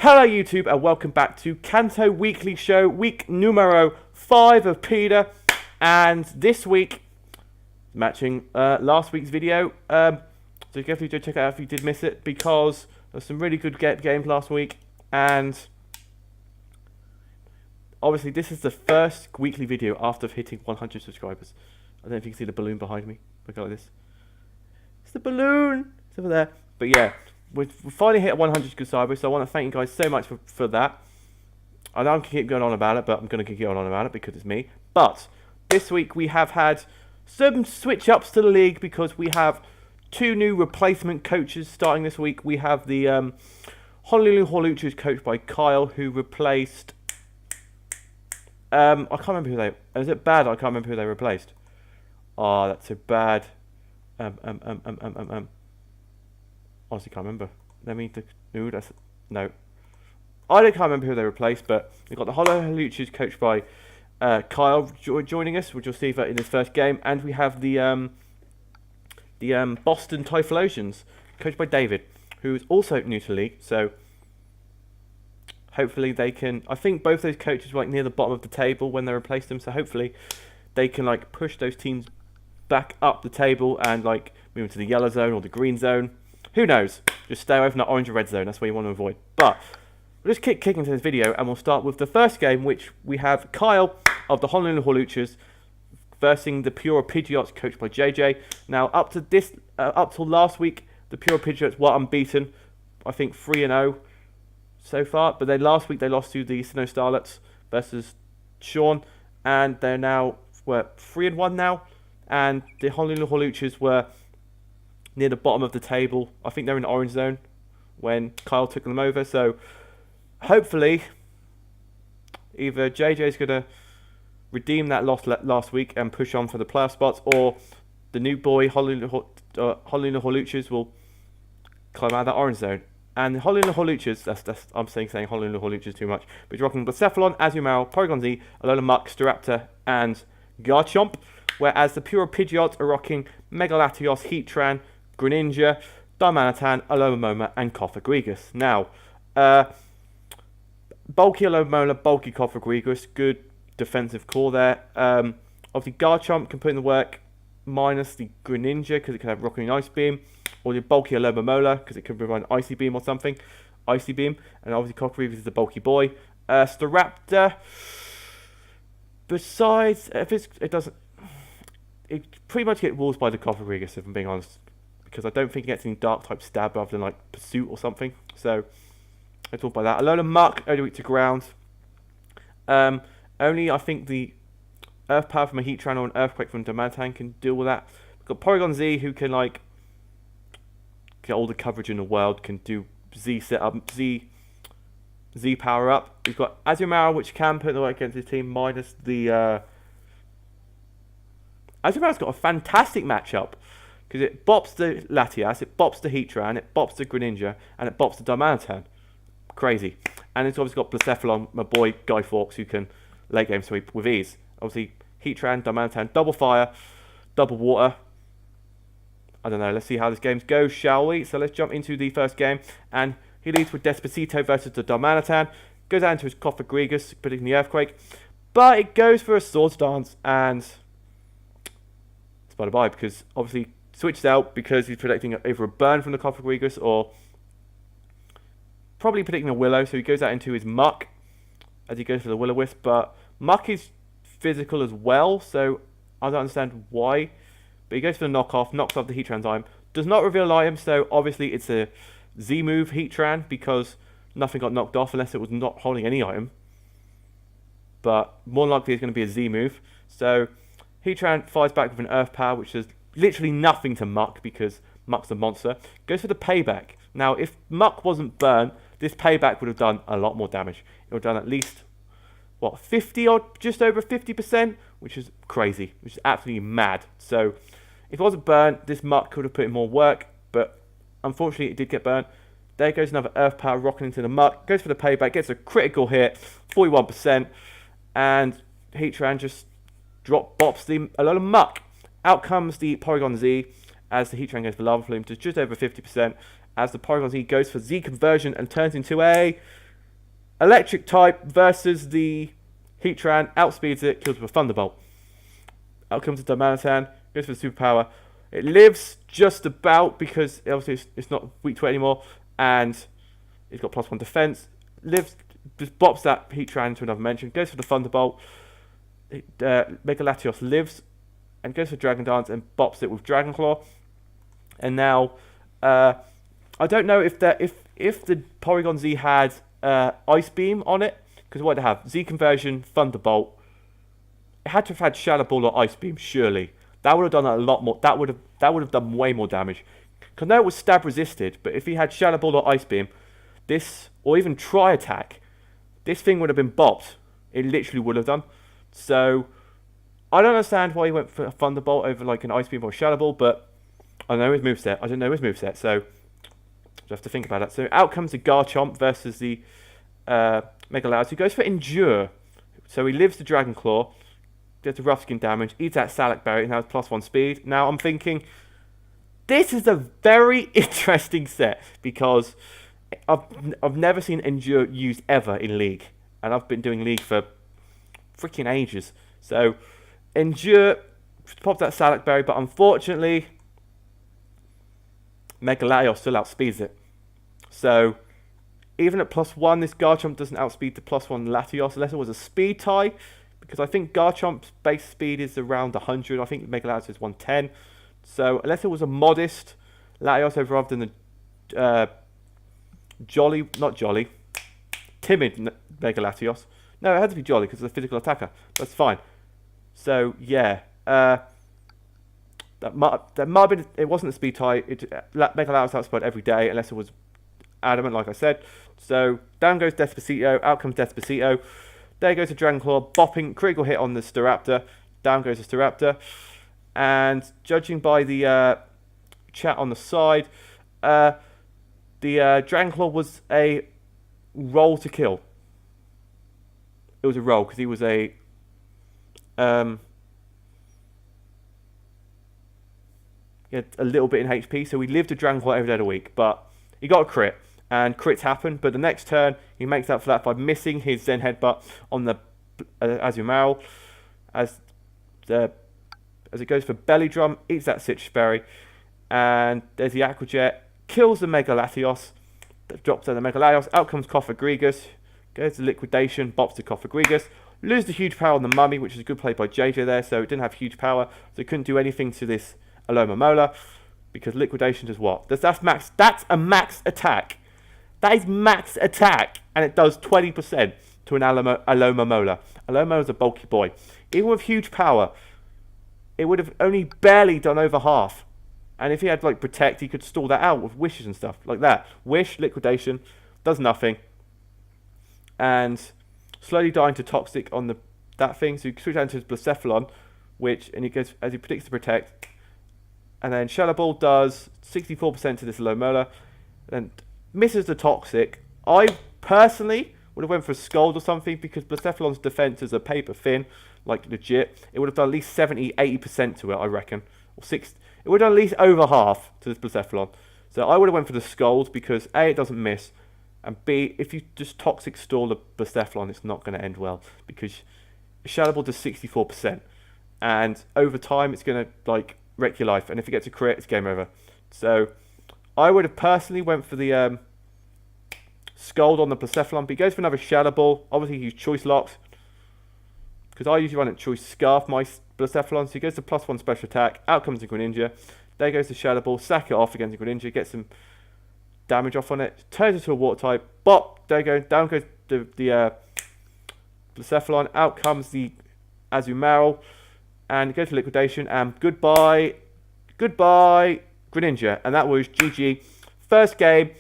Hello YouTube and welcome back to Kanto Weekly Show, week numero 5 of PIDA. And this week, matching last week's video, so definitely do check it out if you did miss it, because there's some really good games last week. And obviously this is the first weekly video after hitting 100 subscribers. I don't know if you can see the balloon behind me. Look like this. It's the balloon. It's over there. But yeah, we finally hit 100 subscribers, so I want to thank you guys so much for that. I know I can keep going on about it, but I'm going to keep going on about it because it's me. But this week we have had some switch-ups to the league because we have 2 new replacement coaches starting this week. We have the Honolulu Holuchus coached by Kyle, who replaced... I can't remember who they... Is it bad? I can't remember who they replaced. Oh, that's so bad. Honestly, can't remember. Let me... No, that's... No. I can't remember who they replaced, but we've got the Holuchus coached by Kyle joining us, which you'll see in his first game. And we have the Boston Typhlosions coached by David, who is also new to the league. So hopefully they can... I think both those coaches were like near the bottom of the table when they replaced them. So hopefully they can like push those teams back up the table and like move into the yellow zone or the green zone. Who knows? Just stay away from that orange or red zone. That's what you want to avoid. But we'll just kick into this video, and we'll start with the first game, which we have Kyle of the Honolulu Holuchus versus the Pure Pidgeots coached by JJ. Now, up till last week, the Pure Pidgeots were unbeaten. I think 3-0 so far. But then last week they lost to the Snow Starlets versus Sean, and they're now 3-1 now. And the Honolulu Holuchus were near the bottom of the table. I think they're in the orange zone when Kyle took them over. So hopefully either JJ's going to redeem that loss last week and push on for the playoff spots, or the new boy Honolulu Holuchus will climb out of that orange zone. And Honolulu Holuchus, I'm saying Honolulu Holuchus too much, but you're rocking Blacephalon, Azumarill, Porygon Z, Alola Muck, Staraptor, and Garchomp. Whereas the Pure Pidgeots are rocking Mega Latios, Heatran, Greninja, Darmanitan, Alomomola, and Cofagrigus. Now, bulky Alomomola, bulky Cofagrigus, good defensive core there. Obviously, Garchomp can put in the work, minus the Greninja, because it can have Rocket and Ice Beam, or the bulky Alomomola, because it can provide an Icy Beam or something. Icy Beam, and obviously Cofagrigus is the bulky boy. Staraptor, besides, it pretty much gets walls by the Cofagrigus, if I'm being honest, because I don't think it gets any dark type stab other than like Pursuit or something. So it's all by that. Alola Muck, only weak to ground. Only I think the Earth Power from a Heatran or an Earthquake from Darmanitan can deal with that. We've got Porygon Z, who can like get all the coverage in the world, can do Z setup, Z power up. We've got Azumarill, which can put the work against his team, minus the Azumarill's got a fantastic matchup because it bops the Latias, it bops the Heatran, it bops the Greninja, and it bops the Darmanitan. Crazy. And it's obviously got Blacephalon, my boy Guy Fawkes, who can late game sweep with ease. Obviously, Heatran, Darmanitan, double fire, double water. I don't know. Let's see how this game goes, shall we? So let's jump into the first game. And he leads with Despacito versus the Darmanitan. Goes out into his Cofagrigus, predicting the Earthquake. But it goes for a Swords Dance, and by, because obviously switched out because he's predicting either a burn from the Cofagrigus or probably predicting a Willow, so he goes out into his Muck as he goes for the Will-O-Wisp. But Muck is physical as well, so I don't understand why. But he goes for the knockoff, knocks off the Heatran's item, does not reveal item, so obviously it's a Z move Heatran because nothing got knocked off unless it was not holding any item. But more likely it's going to be a Z move. So Heatran fires back with an Earth Power, which is literally nothing to Muck because Muck's a monster. Goes for the Payback. Now, if Muck wasn't burnt, this Payback would have done a lot more damage. It would have done at least, 50 or just over 50%, which is crazy, which is absolutely mad. So, if it wasn't burnt, this Muck could have put in more work, but unfortunately it did get burnt. There goes another Earth Power rocking into the Muck. Goes for the Payback, gets a critical hit, 41%, and Heatran just bops the Alola Muck. Out comes the Porygon Z as the Heatran goes for Lava Plume to just over 50%, as the Porygon Z goes for Z conversion and turns into a Electric type versus the Heatran, outspeeds it, kills with a Thunderbolt. Out comes the Darmanitan, goes for the superpower. It lives just about because obviously it's not weak to it anymore, and it's got +1 defense. Lives, just bops that Heatran into another dimension, goes for the Thunderbolt. Mega Latios lives and goes for Dragon Dance and bops it with Dragon Claw. And now, I don't know if the Porygon Z had Ice Beam on it, because what did it have? Z Conversion, Thunderbolt. It had to have had Shadow Ball or Ice Beam, surely. That would have done a lot more. That would have done way more damage. Because I know it was stab resisted, but if he had Shadow Ball or Ice Beam, this, or even Tri Attack, this thing would have been bopped. It literally would have done. So, I don't understand why he went for a Thunderbolt over like an Ice Beam or Shadow Ball, but I know his moveset. I don't know his moveset, so just have to think about it. So out comes the Garchomp versus the Mega Latios, who goes for Endure. So he lives the Dragon Claw, gets the Rough Skin damage, eats that Salac Berry, and has +1 speed. Now I'm thinking, this is a very interesting set, because I've never seen Endure used ever in League. And I've been doing League for freaking ages. So Endure pops that Salac Berry, but unfortunately Mega Latios still outspeeds it. So even at +1, this Garchomp doesn't outspeed the +1 Latios, unless it was a speed tie, because I think Garchomp's base speed is around 100. I think Mega Latios is 110. So unless it was a modest Latios over rather than the timid Mega Latios. No, it had to be Jolly because it's a physical attacker. That's fine. So yeah, that might have been, it wasn't a speed tie. Mega Latios outspeed every day unless it was adamant, like I said. So down goes Despacito, out comes Despacito. There goes the Dragon Claw, bopping, critical hit on the Staraptor. Down goes the Staraptor. And judging by the chat on the side, the Dragon Claw was a roll to kill. It was a roll because he was a he had a little bit in HP, so he lived a Dragon Claw every day of the week, but he got a crit, and crits happen. But the next turn, he makes up for that by missing his Zen Headbutt on the Azumarill, as it goes for Belly Drum, eats that Citrus Berry, and there's the Aqua Jet, kills the Mega Latios, drops down the Mega Latios, out comes Cofagrigus, goes to Liquidation, bops to Cofagrigus, loses the huge power on the Mummy, which is a good play by JJ there, so it didn't have huge power, so it couldn't do anything to this Alomomola, because Liquidation does what? That's a max attack. That is max attack, and it does 20% to an Alomomola. Alomola's a bulky boy. Even with huge power, it would have only barely done over half. And if he had like Protect, he could stall that out with wishes and stuff like that. Wish, Liquidation, does nothing. And slowly dying to Toxic on that thing. So you switch down to his Blacephalon, and he goes, as he predicts to Protect. And then Shadow Ball does 64% to this Alomomola and misses the Toxic. I personally would have went for a Scald or something, because Blacephalon's defense is a paper thin, like legit. It would have done at least 70-80% to it, I reckon. Or 60. It would have done at least over half to this Blacephalon. So I would have went for the Scald, because A, it doesn't miss, and B, if you just Toxic stall the Blacephalon, it's not going to end well, because Shadow Ball does 64%. And over time, it's going to like wreck your life. And if it gets a crit, it's game over. So I would have personally went for the Scald on the Blacephalon, but he goes for another Shadow Ball. Obviously, he used Choice Locks, because I usually run at Choice Scarf my Blacephalon. So he goes to +1 special attack. Out comes the Greninja. There goes the Shadow Ball. Sack it off against the Greninja. Get some damage off on it. Turns into a Water type. Bop. There goes. Down goes the Blacephalon. Out comes the Azumarill. And it goes to Liquidation. And goodbye Greninja. And that was GG. First game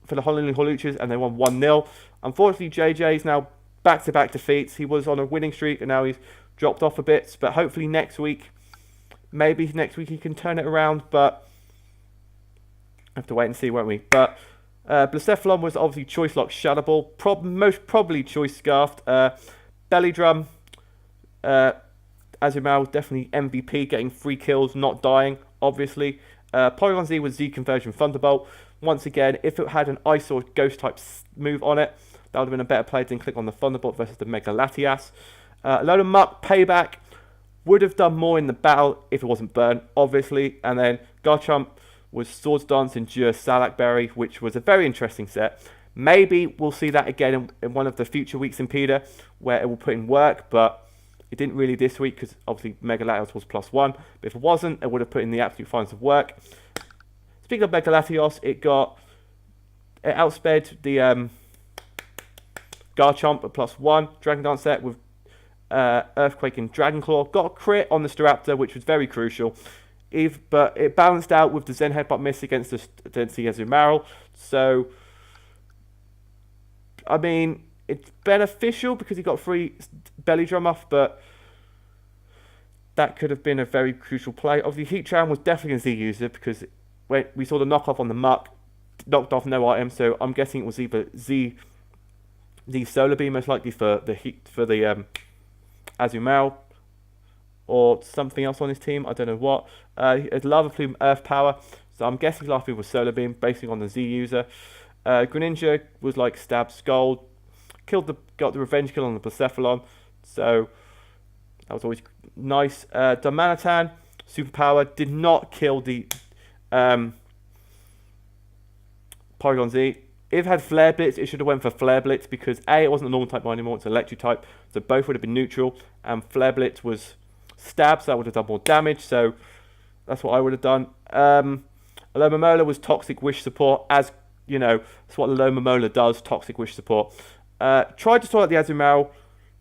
for the Honolulu Holuchas, and they won 1-0. Unfortunately, JJ's now back-to-back defeats. He was on a winning streak, and now he's dropped off a bit. But hopefully maybe next week he can turn it around. But have to wait and see, won't we? But Blacephalon was obviously Choice Lock Shadow Ball. Most probably Choice Scarfed. Belly Drum. Azumarill, definitely MVP, getting 3 kills, not dying, obviously. Porygon Z was Z Conversion Thunderbolt. Once again, if it had an Ice or Ghost type move on it, That would have been a better play than click on the Thunderbolt versus the Mega Latias. A load of Muck, Payback, would have done more in the battle if it wasn't burned, obviously. And then Garchomp was Swords Dance, Endure, Salak Berry, which was a very interesting set. Maybe we'll see that again in one of the future weeks in PIDA, where it will put in work, but it didn't really this week because obviously Mega Latios was +1. But if it wasn't, it would have put in the absolute finest of work. Speaking of Mega Latios, it outsped the Garchomp at +1. Dragon Dance set with Earthquake and Dragon Claw. Got a crit on the Staraptor, which was very crucial. But it balanced out with the Zen Headbutt miss against the Azumarill. So, I mean, it's beneficial because he got free belly drum off, but that could have been a very crucial play. Obviously, Heatran was definitely a Z user because when we saw the knockoff on the Muck, knocked off no item, so I'm guessing it was either Z Solar Beam most likely for the Azumarill, or something else on his team. I don't know what. It's Lava Plume, Earth Power, so I'm guessing Lava Plume was Solar Beam, basing on the Z user. Greninja was like Stab, Scald, got the revenge kill on the Blacephalon, so that was always nice. Darmanitan, Superpower, did not kill the Porygon Z. If it had Flare Blitz, it should have went for Flare Blitz because A, it wasn't a normal type anymore, it's an electric type, so both would have been neutral, and Flare Blitz was Stab, so that would have done more damage, so that's what I would have done. Alomomola was Toxic Wish support, as you know, that's what Alomomola does, Toxic Wish support. Tried to sort out the Azumarill,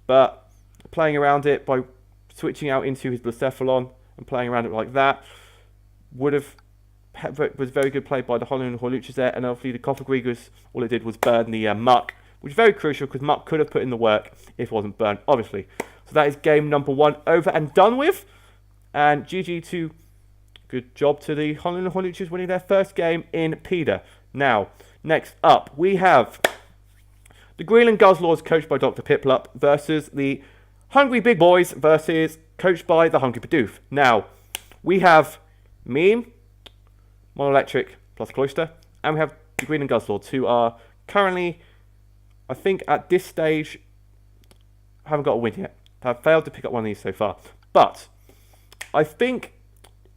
but playing around it by switching out into his Blacephalon and playing around it like that was very good play by the Hollow and Horluchas there, and obviously the Cofagrigus, all it did was burn the Muck, which is very crucial because Muck could have put in the work if it wasn't burned, obviously. So that is game number 1 over and done with, and GG to, good job to the Hollow and Horluchas winning their first game in PIDA. Now, next up, we have the Greenland Guzzlords coached by Dr. Piplup versus the Hungry Big Boys versus coached by the Hungry Bidoof. Now, we have Meme, Monoelectric plus Cloyster, and we have the Greenland Guzzlords, who are currently, I think at this stage, haven't got a win yet. Have failed to pick up one of these so far. But I think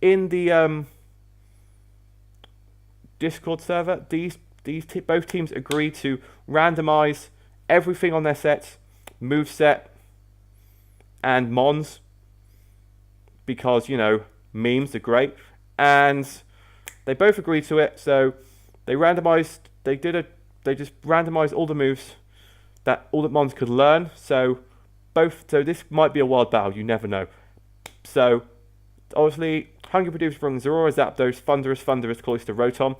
in the Discord server, both teams agreed to randomize everything on their sets, move set, and mons, because you know memes are great, and they both agreed to it. So they randomized. They just randomized all the moves that all the mons could learn. So this might be a wild battle. You never know. So obviously, Hungry Bidoof bring Zorora, Zapdos, Thundurus, Cloyster, Rotom.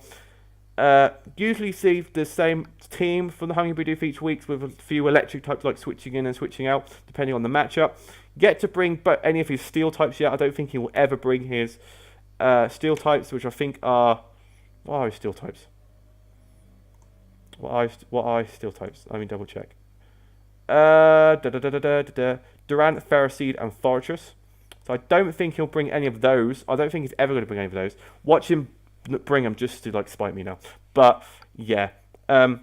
Usually see the same team from the Hungry Bidoof each week with a few electric types like switching in and switching out depending on the matchup. Yet to bring any of his steel types yet. I don't think he will ever bring his steel types, which I think are... What are his steel types? What are his steel types? Let me double check. Durant, Ferroseed, and Fortress. So I don't think he'll bring any of those. I don't think he's ever going to bring any of those. Watch him bring them just to like spite me now. But yeah. So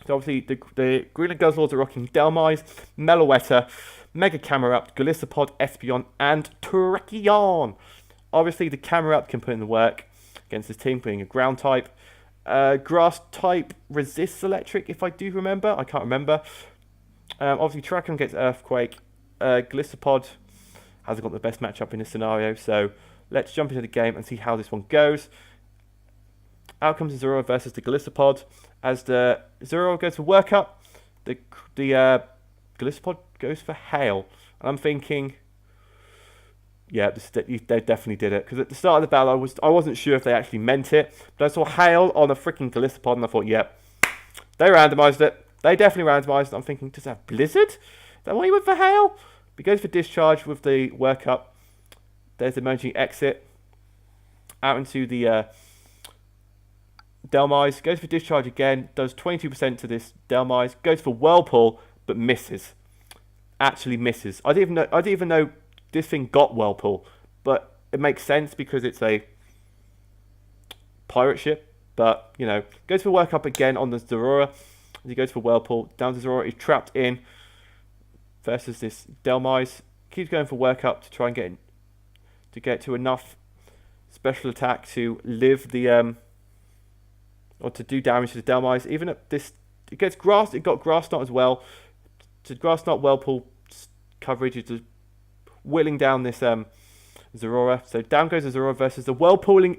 obviously the Greenland Guzzlords are rocking Delmise, Meloetta, Mega Camerupt, Golisopod, Espeon, and Terrakion. Obviously the Camerupt can put in the work against his team, being a ground type. Grass type resists electric, if I do remember. I can't remember. Obviously Terrakion gets Earthquake. Golisopod hasn't got the best matchup in this scenario, so let's jump into the game and see how this one goes. Out comes the Zorora versus the Golisopod. As the Zorora goes for Workup, the Golisopod goes for Hail. And I'm thinking, yeah, they definitely did it. Because at the start of the battle, I wasn't sure if they actually meant it. But I saw Hail on a freaking Golisopod, and I thought, yep, they randomized it. They definitely randomized it. I'm thinking, does that have Blizzard? Is that why he went for Hail? He goes for Discharge with the Workup. There's the emerging exit. Out into the Delmise. Goes for Discharge again. Does 22% to this Delmise. Goes for Whirlpool, but misses. Actually misses. I didn't even know this thing got Whirlpool. But it makes sense because it's a pirate ship. But, you know, goes for Workup again on the Zorora. As he goes for Whirlpool, down to Zora, he's trapped in versus this Devious. Keeps going for work up to try and get to enough special attack to live the or to do damage to the Devious. Even at this, it got Grass Knot as well. So Grass Knot Whirlpool coverage is just whittling down this Zorora. So down goes the Zorora versus the Whirlpooling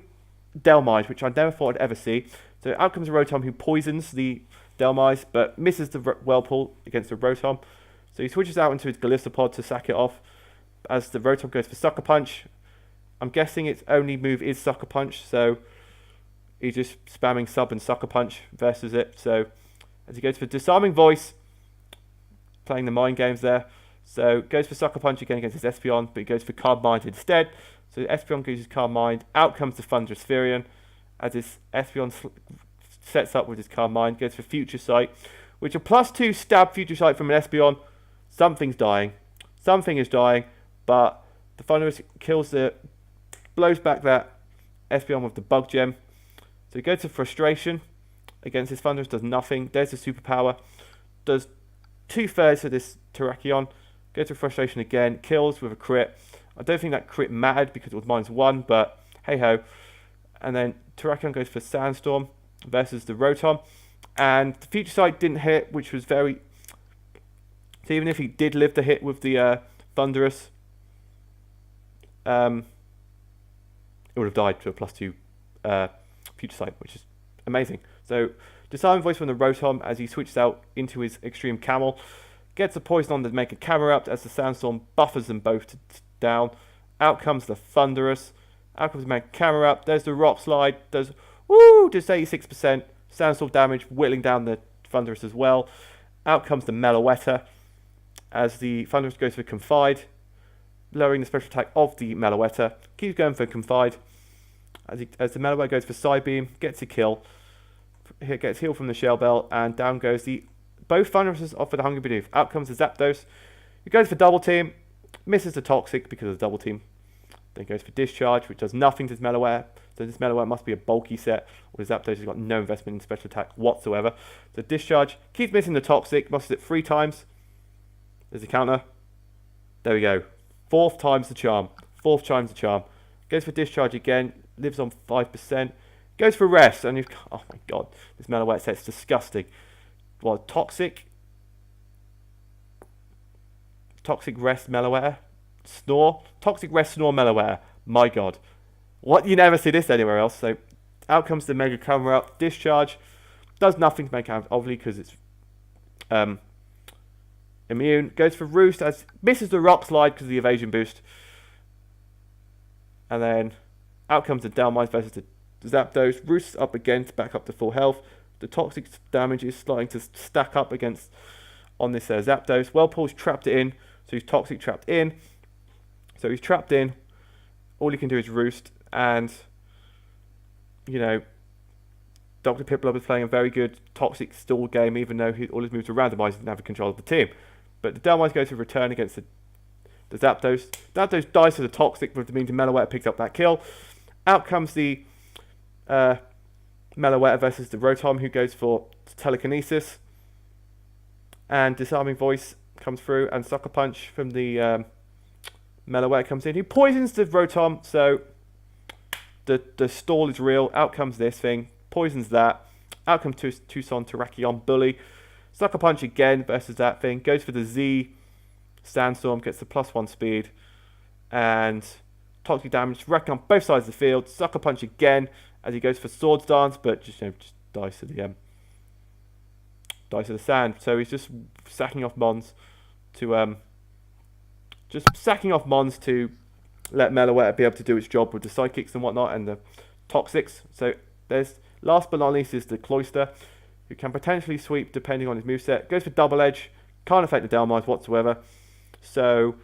Devious, which I never thought I'd ever see. So out comes the Rotom, who poisons the Devious, but misses the Whirlpool against the Rotom. So he switches out into his Gallisopod to sack it off as the Rotom goes for Sucker Punch. I'm guessing its only move is Sucker Punch, so he's just spamming Sub and Sucker Punch versus it. So as he goes for Disarming Voice, playing the mind games there. So goes for Sucker Punch again against his Espeon, but he goes for Calm Mind instead. So Espeon uses Calm Mind. Out comes the Thunderous Furion as his Espeon sets up with his Calm Mind. Goes for Future Sight, which a +2 stab Future Sight from an Espeon. Something's dying. Something is dying, but the Thunderous blows back that Espeon with the Bug Gem. So he goes to Frustration against his Thunderous, does nothing. There's the Superpower. Does 2/3 of this Terrakion. Goes to Frustration again, kills with a crit. I don't think that crit mattered because it was -1, but hey ho. And then Terrakion goes for Sandstorm versus the Rotom. And the Future Sight didn't hit, which was very... So even if he did live the hit with the Thunderous, it would have died to a +2 Future Sight, which is amazing. So Disarming Voice from the Rotom as he switches out into his Extreme Camel. Gets a Poison on to make a Camerupt as the Sandstorm buffers them both down. Out comes the Thunderous. Out comes the Mega Camerupt. There's the Rock Slide. Does 86% Sandstorm damage, whittling down the Thunderous as well. Out comes the Meloetta as the Thunderous goes for Confide, lowering the special attack of the Meloetta. Keeps going for Confide as the Meloetta goes for Psybeam, gets a kill. Gets healed from the Shell Bell, and down goes both Thunderouses off for the Hungry Bidoof. Out comes the Zapdos. He goes for Double Team, misses the Toxic because of the Double Team. Then goes for Discharge, which does nothing to this Meloetta. So this Meloetta must be a bulky set, or the Zapdos has got no investment in special attack whatsoever. So Discharge keeps missing the Toxic, misses it 3 times. There's a counter. There we go. 4th time's the charm. 4th time's the charm. Goes for Discharge again, lives on 5%. Goes for Rest, and oh my god, this Meloetta set's disgusting. Well, Toxic Rest Meloetta, Snore, Toxic Rest Snore Meloetta. My god, what, you never see this anywhere else. So out comes the Mega Camerupt. Discharge does nothing to make out, obviously, because it's immune. Goes for Roost as misses the Rock Slide because of the evasion boost, and then out comes the Devious versus the Zapdos. Roost up again to back up to full health. The Toxic damage is starting to stack up on this Zapdos. Whirlpool's trapped it in, so he's Toxic trapped in. So he's trapped in. All he can do is Roost, and Dr. Piplup is playing a very good Toxic stall game, even though all his moves are randomised and have control of the team. But the Devious goes to return against the Zapdos. Zapdos dies to the Toxic, with the means Meloetta picks up that kill. Out comes the Meloetta versus the Rotom, who goes for Telekinesis. And Disarming Voice comes through, and Sucker Punch from the Meloetta comes in. He poisons the Rotom, so the stall is real. Out comes this thing, poisons that. Out comes Tucson Terrakion Bully. Sucker Punch again versus that thing. Goes for the Z Sandstorm, gets the +1 speed. And Toxic damage, wrecking on both sides of the field. Sucker Punch again as he goes for Swords Dance, but just dies to the sand. So he's just sacking off Mons to let Meloetta be able to do its job with the Psychics and whatnot and the Toxics. So there's last but not least is the Cloyster, who can potentially sweep depending on his moveset. Goes for Double Edge, can't affect the Devious whatsoever. So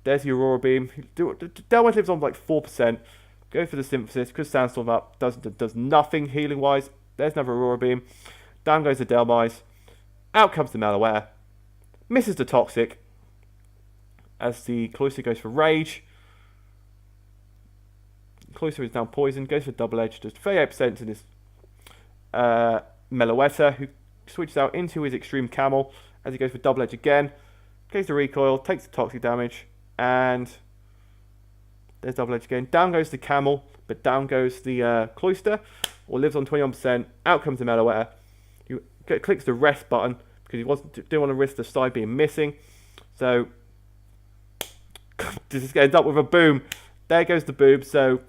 there's the Aurora Beam. Devious lives on like 4%. Go for the Synthesis because Sandstorm up does nothing healing wise. There's another Aurora Beam. Down goes the Devious. Out comes the Meloetta. Misses the Toxic as the Cloyster goes for Rage. Cloyster is now poisoned. Goes for Double Edge. Does 38% to this Meloetta, who switches out into his Extreme Camel as he goes for Double Edge again. Takes the recoil, takes the toxic damage, and there's Double Edge again. Down goes the Camel, but down goes the Cloister, or lives on 21%. Out comes the Meloetta. He clicks the rest button because he didn't want to risk the side being missing. So this is going to end up with a boom. There goes the boom. So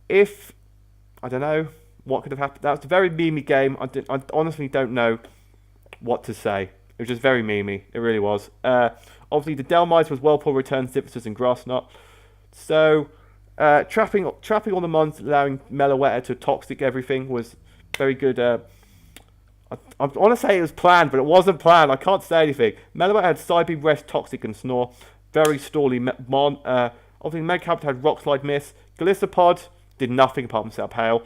if I don't know what could have happened. That was a very memey game. I honestly don't know what to say. It was just very memey. It really was. Obviously, the Delmise was well pull returns, Divious and Grassnut. So trapping on the Mons, allowing Meloetta to toxic everything was very good. I want to say it was planned, but it wasn't planned. I can't say anything. Meloetta had Side Beam, Rest, Toxic, and Snore. Very stally Mon. Obviously, Megacaptor had Rock Slide Miss. Glisopod did nothing apart from set up Hail.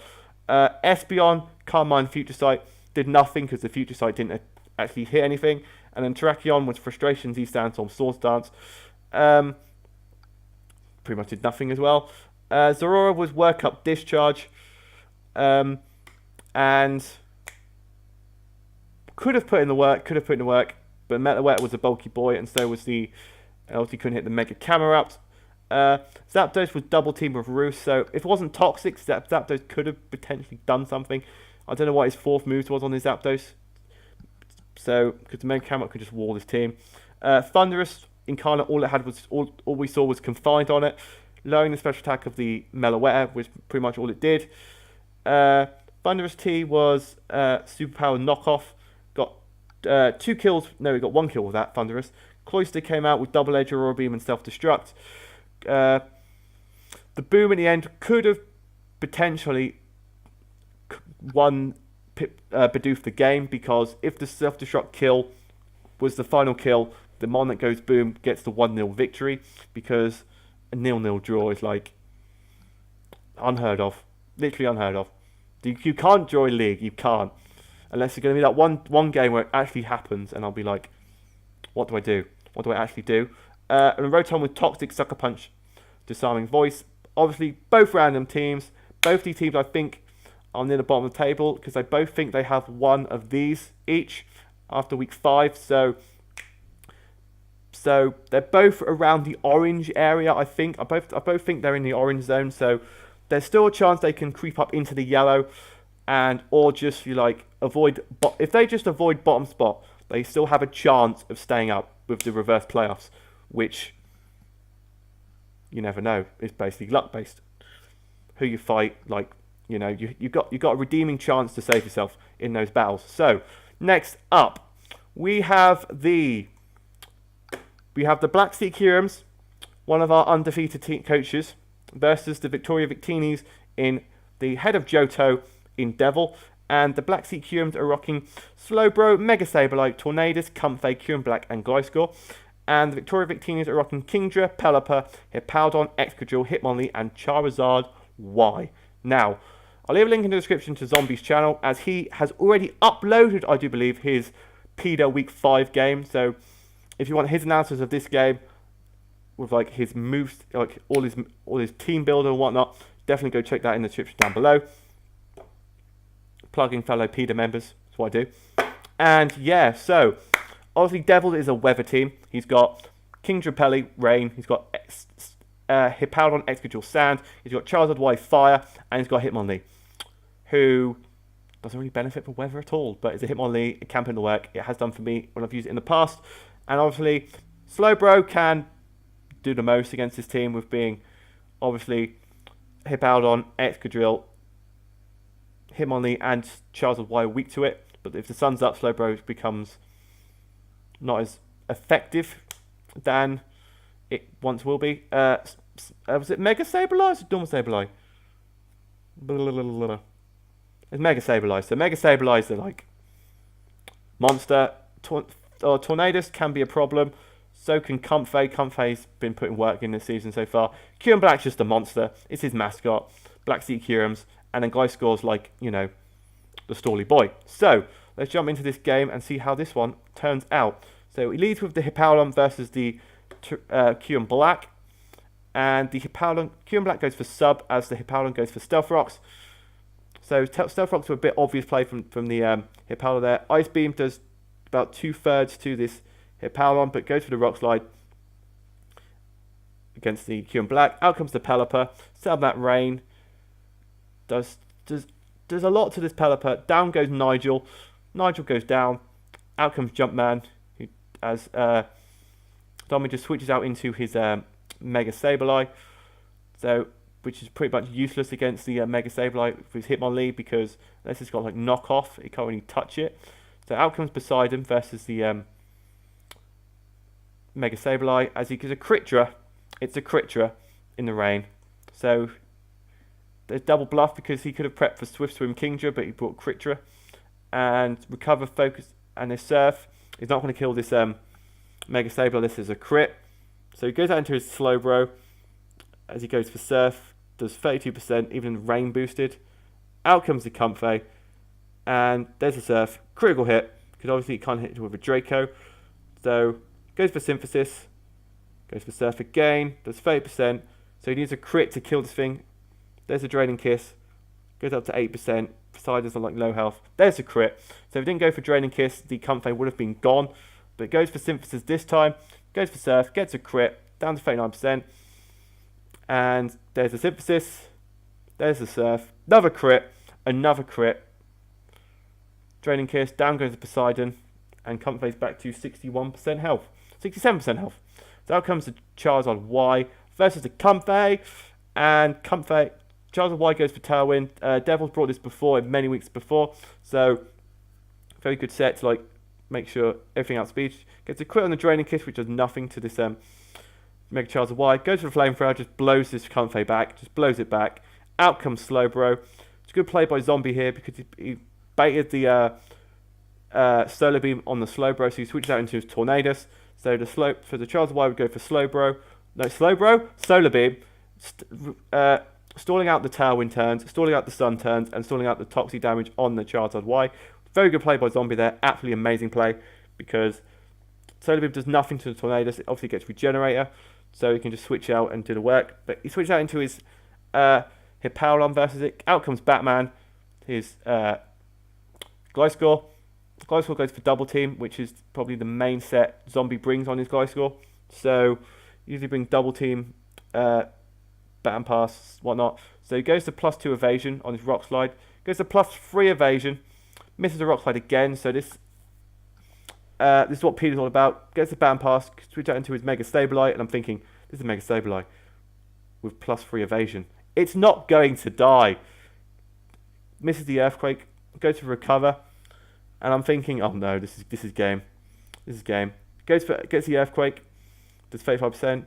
Espeon, Carmine, Future Sight did nothing because the Future Sight didn't actually hit anything. And then Terrakion was Frustration, Z-Sandstorm, Swords Dance. Pretty much did nothing as well. Zorora was Work Up, Discharge. And could have put in the work, but Meloetta was a bulky boy, and so was the... Obviously couldn't hit the Mega Camerupt. Zapdos was double team with Roost, so if it wasn't Toxic, Zapdos could have potentially done something. I don't know what his fourth move was on his Zapdos. So, because the Mega Camerupt could just wall his team. Thunderous, Incarnate, all it had was, all we saw was Confined on it. Lowering the special attack of the Meloetta, which pretty much all it did. Thunderous T was Superpower Knockoff. Got 2 kills, no, he got 1 kill with that, Thunderous. Cloister came out with Double Edge, Aurora Beam, and Self-Destruct. The boom in the end could have potentially won Bidoof the game, because if the Self-Destruct kill was the final kill, the Mon that goes boom gets the 1-0 victory, because a 0-0 draw is like unheard of. Literally unheard of. You can't draw a league, you can't. Unless it's going to be that one game where it actually happens, and I'll be like, what do I do? What do I actually do? And Rotom with Toxic, Sucker Punch, Disarming Voice. Obviously, both random teams. Both these teams, I think, are near the bottom of the table, because I both think they have one of these each after week 5. So they're both around the orange area, I think. I both think they're in the orange zone. So there's still a chance they can creep up into the yellow, or just avoid. If they just avoid bottom spot, they still have a chance of staying up with the reverse playoffs, which you never know. It's basically luck based. Who you fight, you got a redeeming chance to save yourself in those battles. So next up, we have the Black Sea Curums, one of our undefeated coaches, versus the Victoria Victinis in the head of Johto in Devil. And the Black Sea Curums are rocking Slowbro, Mega Sableye, Tornadus, Comfey, Curum Black, and Gliscor. And the Victoria Victinis are rocking Kingdra, Pelipper, Hippowdon, Excadrill, Hitmonlee, and Charizard Y. Now, I'll leave a link in the description to Zombie's channel, as he has already uploaded, I do believe, his PIDA Week 5 game. So if you want his analysis of this game, with his moves, all his team builder and whatnot, definitely go check that in the description down below. Plugging fellow PIDA members, that's what I do. And yeah, so obviously Devil is a weather team. He's got Kingdra, Pelly, Rain. He's got Hippowdon, Excadrill, Sand. He's got Charizard Y, Fire, and he's got Hitmonlee, who doesn't really benefit from weather at all, but it's a Hitmonlee. It can put in the work. It has done for me when I've used it in the past. And obviously Slowbro can do the most against this team, with being obviously Hippowdon, Excadrill, Hitmonlee, and Charizard Y weak to it. But if the sun's up, Slowbro becomes not as effective than it once will be. Was it Mega Sableye or Normal Sableye? It's Mega Sableye. So Mega Sableye are monster. Tornadus can be a problem. So can Comfey. Comfey's been putting work in this season so far. Curum Black's just a monster. It's his mascot. Black Sea Curums. And then Gliscor's the stally boy. So let's jump into this game and see how this one turns out. So he leads with the Hippowdon versus the Curum Black. And the Curum Black goes for sub, as the Hippowdon goes for Stealth Rocks. So Stealth Rocks were a bit obvious play from the Hippolyta there. Ice Beam does about 2/3 to this Hippowdon, but goes for the Rock Slide against the Q and Black. Out comes the Pelipper. Set up that Rain. Does a lot to this Pelipper. Down goes Nigel. Nigel goes down. Out comes Jumpman, who as Domi just switches out into his Mega Sableye. So, which is pretty much useless against the Mega Sableye with his Hitmonlee, because unless it's got like knockoff, it can't really touch it. So out comes Poseidon versus the Mega Sableye, as he gives a Critra. It's a Critra in the rain. So there's double bluff, because he could have prepped for Swift Swim Kingdra, but he brought Critra. And Recover, Focus, and his Surf is not going to kill this Mega Sableye. This is a crit. So he goes out into his Slowbro as he goes for Surf. Does 32%, even rain boosted. Out comes the Comfey. And there's a Surf. Critical hit, because obviously it can't hit with a Draco. So goes for Synthesis. Goes for Surf again. Does 30%. So he needs a crit to kill this thing. There's a Draining Kiss. Goes up to 8%. Poseidon's on like low health. There's a crit. So if it didn't go for Draining Kiss, the Comfey would have been gone. But it goes for Synthesis this time. Goes for Surf. Gets a crit. Down to 39%. And there's a Synthesis. There's the Surf. Another crit. Another crit. Draining Kiss. Down goes the Poseidon. And Comfey's back to 61% health. 67% health. So out comes the Charizard Y versus the Comfey. And Comfey, Charizard Y goes for Tailwind. Devil's brought this before, many weeks before. So very good set to like make sure everything outspeeds. Gets a crit on the Draining Kiss, which does nothing to this Mega Charizard Y. Goes for the Flamethrower, just blows this Comfey back. Just blows it back. Out comes Slowbro. It's a good play by Zombie here, because he baited the Solar Beam on the Slowbro, so he switches out into his Tornadus. So the Charizard Y would go for Slowbro. No, Slowbro, Solar Beam, stalling out the Tailwind turns, stalling out the Sun turns, and stalling out the Toxic damage on the Charizard Y. Very good play by Zombie there. Absolutely amazing play, because Solar Beam does nothing to the Tornadus. It obviously gets Regenerator, so he can just switch out and do the work. But he switches out into his Hippowdon versus it. Out comes Batman, his Gliscor. Gliscor goes for Double Team, which is probably the main set Zombie brings on his Gliscor. So usually bring Double Team, Baton Pass, whatnot. So he goes to +2 evasion on his Rock Slide. Goes to +3 evasion. Misses the Rock Slide again. So this is what PIDA is all about. Gets the Baton Pass, switch out into his Mega Sableye, and I'm thinking, this is a Mega Sableye with +3 evasion. It's not going to die. Misses the Earthquake. Goes to Recover. And I'm thinking, oh no, this is game. This is game. Gets the Earthquake. Does 35%.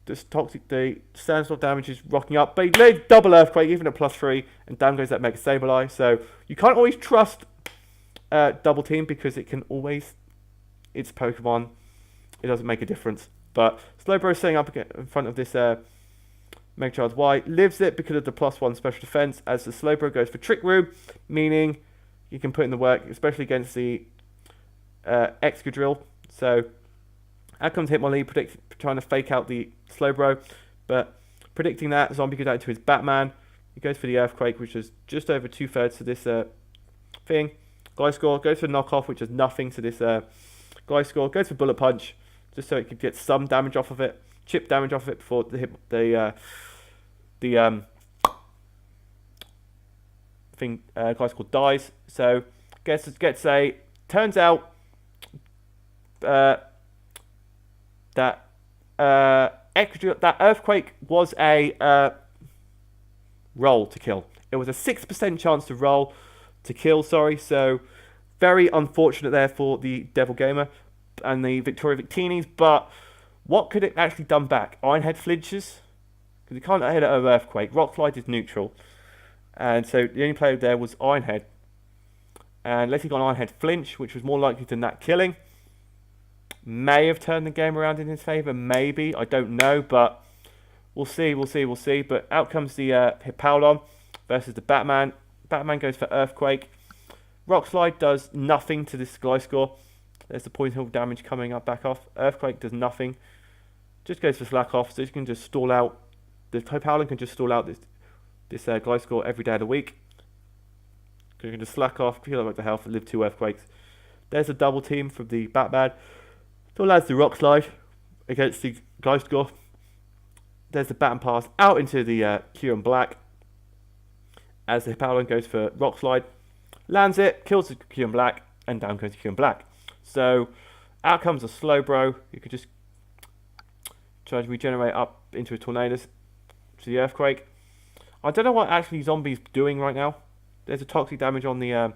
Does Toxic, the Sandstorm damage is rocking up. But he laid double Earthquake, even at +3. And down goes that Mega Sableye. So you can't always trust Double Team, because it can always, it's Pokemon. It doesn't make a difference. But Slowbro is setting up in front of this Mega Charizard Y. Lives it because of the +1 special defense, as the Slowbro goes for Trick Room, meaning you can put in the work, especially against the Excadrill. So out comes Hitmonlee, trying to fake out the Slowbro, but predicting that, Zombie goes out to his Batman. He goes for the Earthquake, which is just over 2/3 to this thing. Gliscor goes for Knockoff, which is nothing to this Gliscor. Goes for Bullet Punch, just so it could get some damage off of it, chip damage off of it before the Gliscor dies. So turns out that Earthquake was a roll to kill. It was a 6% chance to roll to kill, so very unfortunate there for the Devil Gamer and the Victoria Victinis. But what could it actually done back? Ironhead flinches, because it can't hit an Earthquake. Rock Slide is neutral, and so the only player there was Ironhead. And unless he got an Ironhead flinch, which was more likely than that killing, may have turned the game around in his favour. Maybe, I don't know, but we'll see. But out comes the Hippowdon versus the Batman. Batman goes for Earthquake. Rock Slide does nothing to this Gliscor. There's the poison heal damage coming up back off. Earthquake does nothing. Just goes for Slack Off, so you can just stall out. The Hippowdon can just stall out this this Gliscor every day of the week. You can just slack off, heal up back to health, and live 2 earthquakes. There's a double team from the Batman. Still adds the rock slide against the Gliscor. There's the baton pass out into the Q Black as the Hippowdon goes for rock slide, lands it, kills the Q Black, and down goes the Q Black. So out comes a Slowbro. You could just try to regenerate up into a Tornadus to the Earthquake. I don't know what actually Zombie's doing right now. There's a toxic damage on the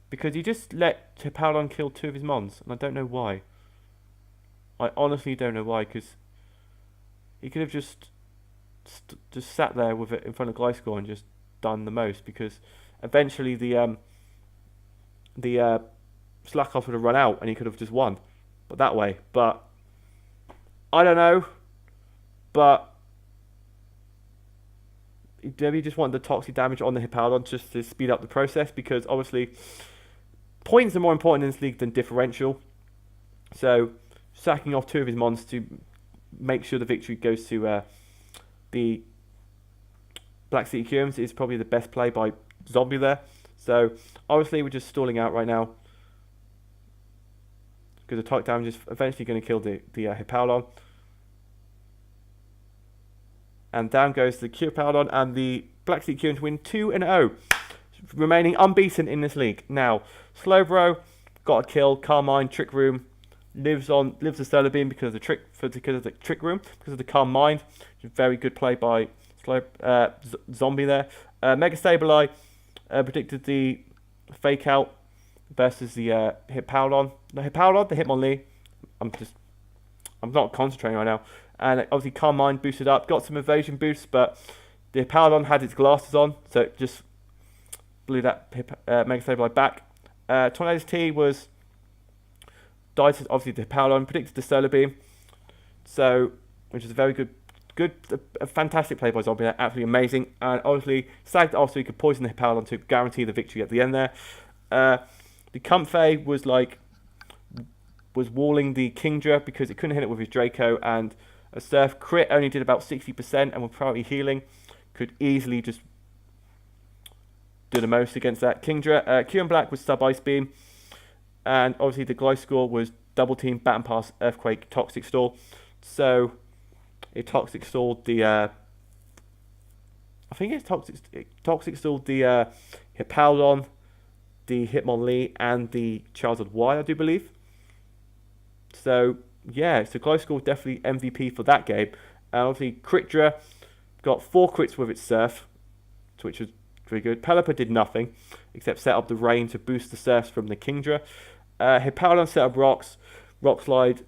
because he just let Hippowdon kill 2 of his mons, and I don't know why. I honestly don't know why, because he could have just sat there with it in front of Gliscor and just done the most, because eventually the slack off would have run out and he could have just won, but that way. But I don't know. But maybe he just wanted the toxic damage on the Hippowdon just to speed up the process, because obviously points are more important in this league than differential. So sacking off 2 of his mons to make sure the victory goes to the Black City Qms is probably the best play by Zombie there. So obviously we're just stalling out right now, because the toxic damage is eventually going to kill the Hippowdon. And down goes the Hippowdon, and the Black City Qms win 2-0, remaining unbeaten in this league. Now, Slowbro got a kill. Carmine Trick Room lives the Solar Beam because of the Trick Room, because of the Calm Mind. Very good play by Zombie there. Mega Sableye predicted the Fake Out versus the Hippowdon. The Hitmonlee. I'm not concentrating right now. And obviously Calm Mind boosted up, got some evasion boosts, but the Hippowdon had its glasses on, so it just blew that Mega Sableye back. Tornadus T was died to obviously the Hippowdon, predicted the Solar Beam, so which is a very a fantastic play by Zombie there, absolutely amazing. And obviously sagged off so he could poison the Hippowdon to guarantee the victory at the end there. The Comfey was walling the Kingdra because it couldn't hit it with his Draco, and a Surf crit only did about 60% and with priority healing could easily just do the most against that Kingdra. Q and Black was sub Ice Beam, and obviously the Gliscor was double team, Baton Pass, Earthquake, Toxic Stall. So it Toxic Stalled the I think it's Toxic Stalled the Hippowdon, the Hitmonlee, and the Charizard Y, I do believe. So yeah, so Gliscor definitely MVP for that game. And obviously Critdra got 4 crits with its Surf, which was very good. Pelipper did nothing except set up the rain to boost the Surfs from the Kingdra. Hippowdon set up rocks, Rock Slide,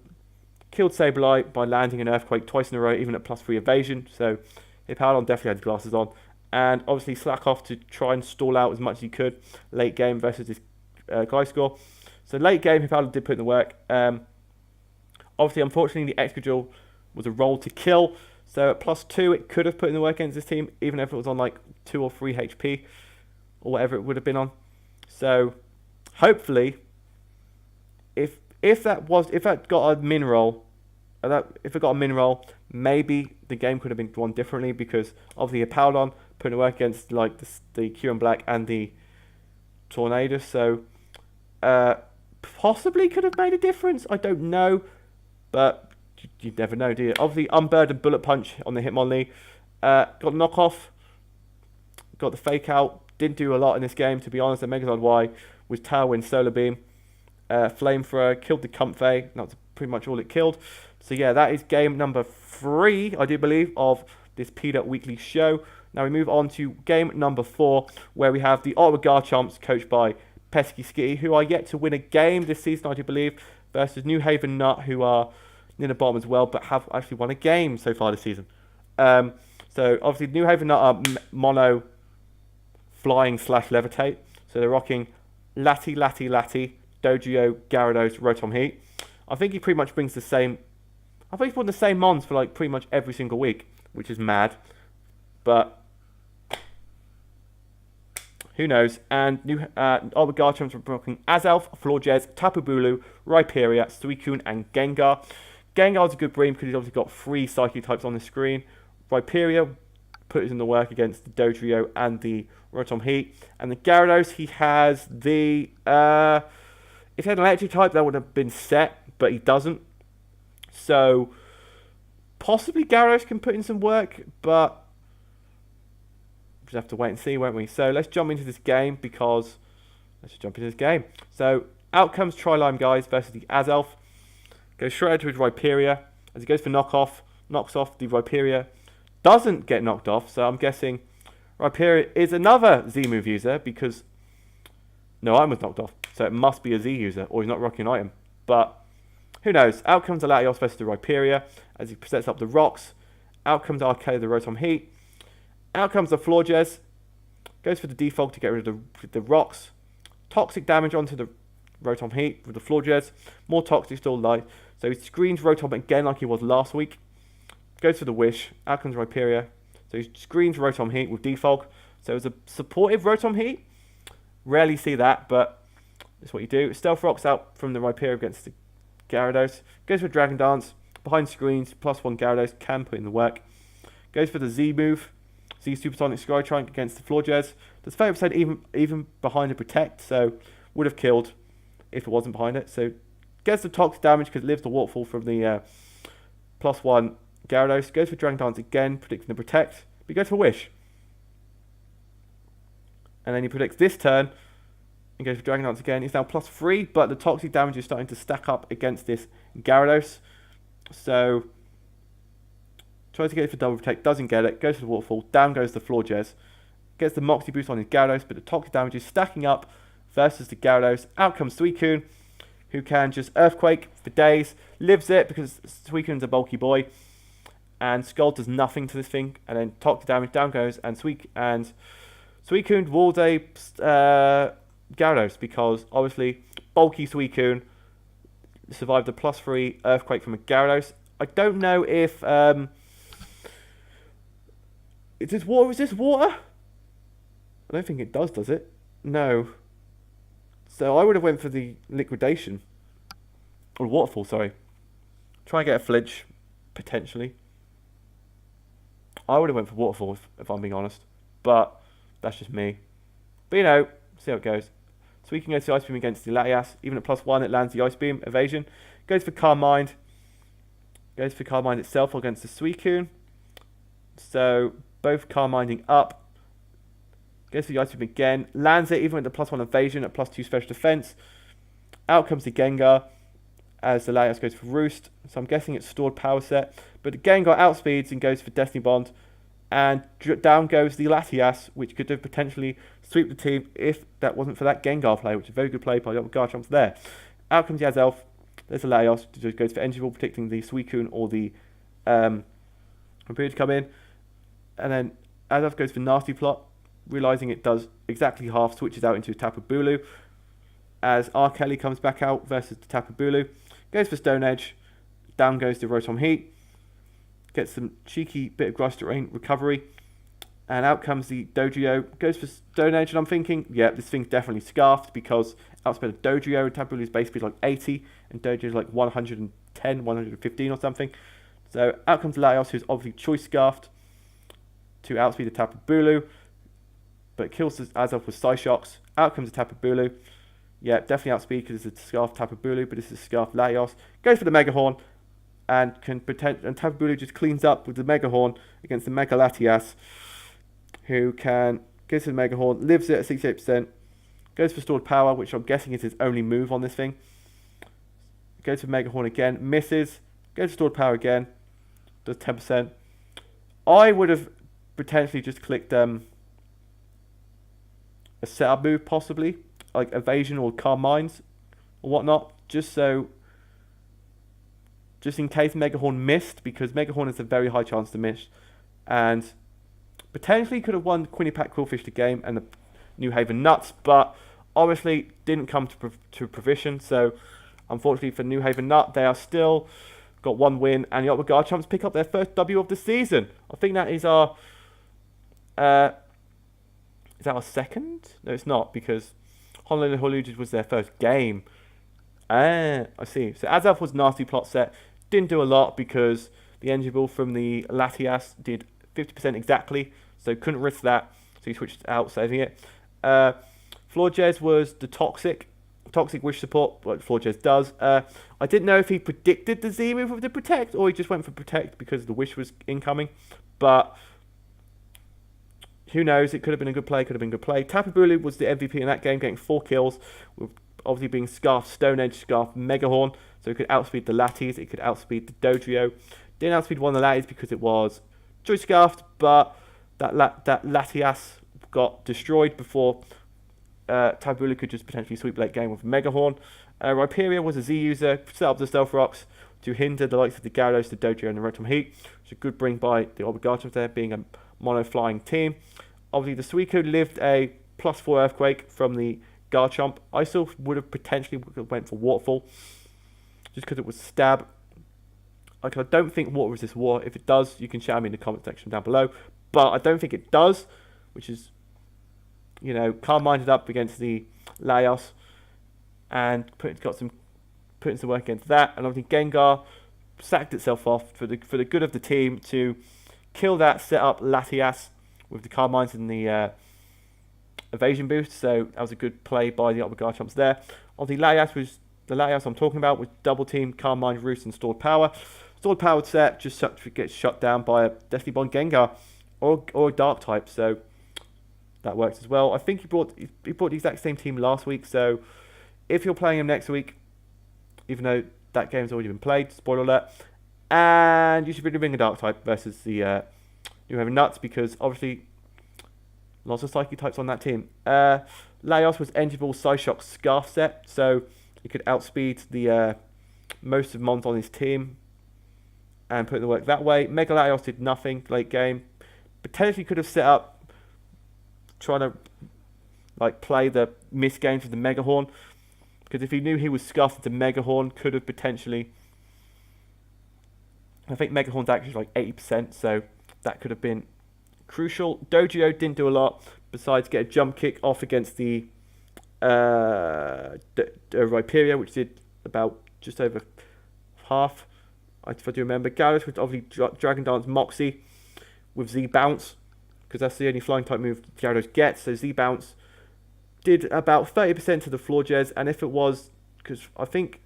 killed Sableye by landing an Earthquake twice in a row, even at +3 evasion. So Hippowdon definitely had his glasses on. And obviously slack off to try and stall out as much as he could late game versus this Gliscor. So late game, Hippowdon did put in the work. Obviously, unfortunately, the Excadrill was a roll to kill. So at +2, it could have put in the work against this team, even if it was on like 2 or 3 HP, or whatever it would have been on. So hopefully, if that got a min roll, if it got a min roll, maybe the game could have been won differently, because obviously Hippowdon put in the work against like the Q and Black and the Tornadus. So possibly could have made a difference. I don't know. But you never know, do you? Obviously, Unbird and Bullet Punch on the Hitmonlee. Got knockoff. Got the Fake Out. Didn't do a lot in this game, to be honest. The Megazord Y was Tailwind, Solar Beam. Flamethrower. Killed the Comfey. That's pretty much all it killed. So yeah, that is game number 3, I do believe, of this PIDA Weekly Show. Now we move on to game number 4, where we have the Ottawa Garchomps, coached by Pesky Skitty, who are yet to win a game this season, I do believe, versus New Haven Nut, who are near the bottom as well, but have actually won a game so far this season. So obviously New Haven Nut are mono flying / levitate. So they're rocking Lati, Dojio, Gyarados, Rotom Heat. I think he pretty much brings the same. I think he's putting the same mons for like pretty much every single week, which is mad. But who knows? And all the Garchomps are rocking Azelf, Florges, Tapu Bulu, Rhyperior, Suicune, and Gengar. Gengar's a good breed because he's obviously got 3 Psychic types on the screen. Rhyperior, put in the work against the Dodrio and the Rotom Heat. And the Gyarados, he has the... if he had an electric type, that would have been set, but he doesn't. So, possibly Gyarados can put in some work, but... we'll just have to wait and see, won't we? So, let's jump into this game, because... let's just jump into this game. So, out comes Tri-Lime, guys, versus the Azelf. Goes straight to his Rhyperior. As he goes for knockoff, knocks off the Rhyperior. Doesn't get knocked off, so I'm guessing Rhyperior is another Z-move user, because no item was knocked off, so it must be a Z user, or he's not rocking an item. But who knows? Out comes the Latios versus the Rhyperior, as he sets up the rocks. Out comes Arcade, the Rotom Heat. Out comes the Florges. Goes for the defog to get rid of the rocks. Toxic damage onto the Rotom Heat with the Florges. More toxic still life. So he screens Rotom again like he was last week. Goes for the Wish. Out comes Rhyperior. So he screens Rotom Heat with defog. So it's a supportive Rotom Heat. Rarely see that, but that's what you do. Stealth Rocks out from the Rhyperior against the Gyarados. Goes for Dragon Dance. Behind screens, +1 Gyarados can put in the work. Goes for the Z move. Z Supersonic Skytrunk against the Florges. Does 30% even behind the Protect, so would have killed if it wasn't behind it. So gets the toxic damage because it lives the Waterfall from the +1 Gyarados. Goes for Dragon Dance again, predicting the Protect. But he goes for Wish. And then he predicts this turn and goes for Dragon Dance again. He's now +3, but the toxic damage is starting to stack up against this Gyarados. So tries to get it for double protect, doesn't get it, goes for the Waterfall, down goes the Florges. Gets the Moxie boost on his Gyarados, but the toxic damage is stacking up versus the Gyarados. Out comes Suicune, who can just Earthquake for days, lives it because Suicune's a bulky boy. And Scald does nothing to this thing, and then toxic damage, down goes, and Suicune walls a Gyarados, because obviously bulky Suicune survived a +3 Earthquake from a Gyarados. I don't know if is this water? Is this water? I don't think it does it? No. So I would have went for the liquidation. Or Waterfall, sorry. Try and get a flinch, potentially. I would have went for Waterfall, if I'm being honest. But that's just me. But you know, see how it goes. So we can go to the Ice Beam against the Latias. Even at +1, it lands the Ice Beam. Evasion. Goes for Calm Mind. Goes for Calm Mind itself against the Suicune. So both Calm Minding up. Goes for the Ice Beam again. Lands it even with the +1 Evasion at +2 Special Defense. Out comes the Gengar as the Latias goes for Roost. So I'm guessing it's stored power set. But the Gengar outspeeds and goes for Destiny Bond. And down goes the Latias, which could have potentially sweep the team if that wasn't for that Gengar play, which is a very good play by the Garchomps there. Out comes the Azelf. There's the Latios, which goes for Energy Ball, predicting the Suicune or the Rhyperior to come in. And then Azelf goes for Nasty Plot, realising it does exactly half, switches out into Tapu Bulu. As R. Kelly comes back out versus the Tapu Bulu. Goes for Stone Edge. Down goes the Rotom Heat. Gets some cheeky bit of Grass Terrain recovery. And out comes the Dodrio. Goes for Stone Edge, and I'm thinking, yeah, this thing's definitely scarfed, because outspeed of Dodrio, Tapu Bulu's base speed like 80, and Dodrio's like 110, 115 or something. So out comes Latios, who's obviously choice scarfed to outspeed the Tapu Bulu, but kills the Azelf with Psyshocks. Out comes the Tapu Bulu. Yeah, definitely outspeed because it's a scarfed Tapu Bulu, but this is a scarfed Latios. Goes for the Mega Horn, and Tapu Bulu just cleans up with the Mega Horn against the Mega Latias, who can goes for the Mega Horn, lives it at 68%, goes for stored power, which I'm guessing is his only move on this thing. Goes for Mega Horn again, misses, goes for stored power again, does 10%. I would have potentially just clicked a setup move, possibly like Evasion or Calm Minds or whatnot, just in case Mega Horn missed, because Mega Horn has a very high chance to miss, and potentially could have won Quinnipiac Quillfish the game and the New Haven Nuts, but obviously didn't come to fruition. So unfortunately for New Haven Nut, they are still got one win, and the Ottawa Garchomps pick up their first W of the season. I think that is our second? No, it's not, because Honolulu Holuges was their first game. I see. So Azelf was Nasty Plot set. Didn't do a lot because the Energy Ball from the Latias did 50% exactly, so couldn't risk that, so he switched out, saving it. Florges was the Toxic wish support, like Florges does. I didn't know if he predicted the Z move with the Protect, or he just went for Protect because the wish was incoming, but who knows, it could have been a good play, Tapu Bulu was the MVP in that game, getting 4 kills, with obviously being Scarf, Stone Edge, Scarf, Megahorn, so it could outspeed the Latis, it could outspeed the Dodrio. Didn't outspeed one of the Latis because it was Joy Scarfed, but that Latias got destroyed before Tapu Bulu could just potentially sweep late game with Megahorn. Rhyperior was a Z user, set up the Stealth Rocks to hinder the likes of the Gyarados, the Dodrio, and the Rotom Heat. It's a good bring by the Obligations there, being a mono-flying team. Obviously, the Suicune lived a +4 Earthquake from the Garchomp. I still would have potentially went for Waterfall, just because it was Stab. Like, I don't think Water resists Water. If it does, you can shout me in the comment section down below. But I don't think it does, which is, you know, calm-minded up against the Laios, and putting some work against that. And obviously Gengar sacked itself off for the good of the team to kill that set up Latias with the Carmines and the evasion boost. So that was a good play by the Garchomps there. Obviously the Latias I'm talking about was double team Carmine, Roost, and Stored Power. Stored Power set just gets shut down by a Destiny Bond Gengar or a Dark type. So that works as well. I think he brought the exact same team last week, so if you're playing him next week, even though that game's already been played, spoiler alert, and you should really bring a Dark type versus the New Haven Nuts, because obviously lots of Psychic types on that team. Laios was Engiable Psyshock Scarf set, so he could outspeed the most of Mons on his team and put in the work that way. Mega Laios did nothing late game. Potentially could have set up trying to like play the miss games with the Megahorn, because if he knew he was scuffed into Megahorn, could have potentially, I think Megahorn's actually like 80%, so that could have been crucial. Dodrio didn't do a lot besides get a jump kick off against the Rhyperior, which did about just over half, if I do remember. Gyarados would obviously Dragon Dance Moxie with Z Bounce, because that's the only flying type move Gyarados gets. So Z Bounce did about 30% to the Florges, and if it was, because I think,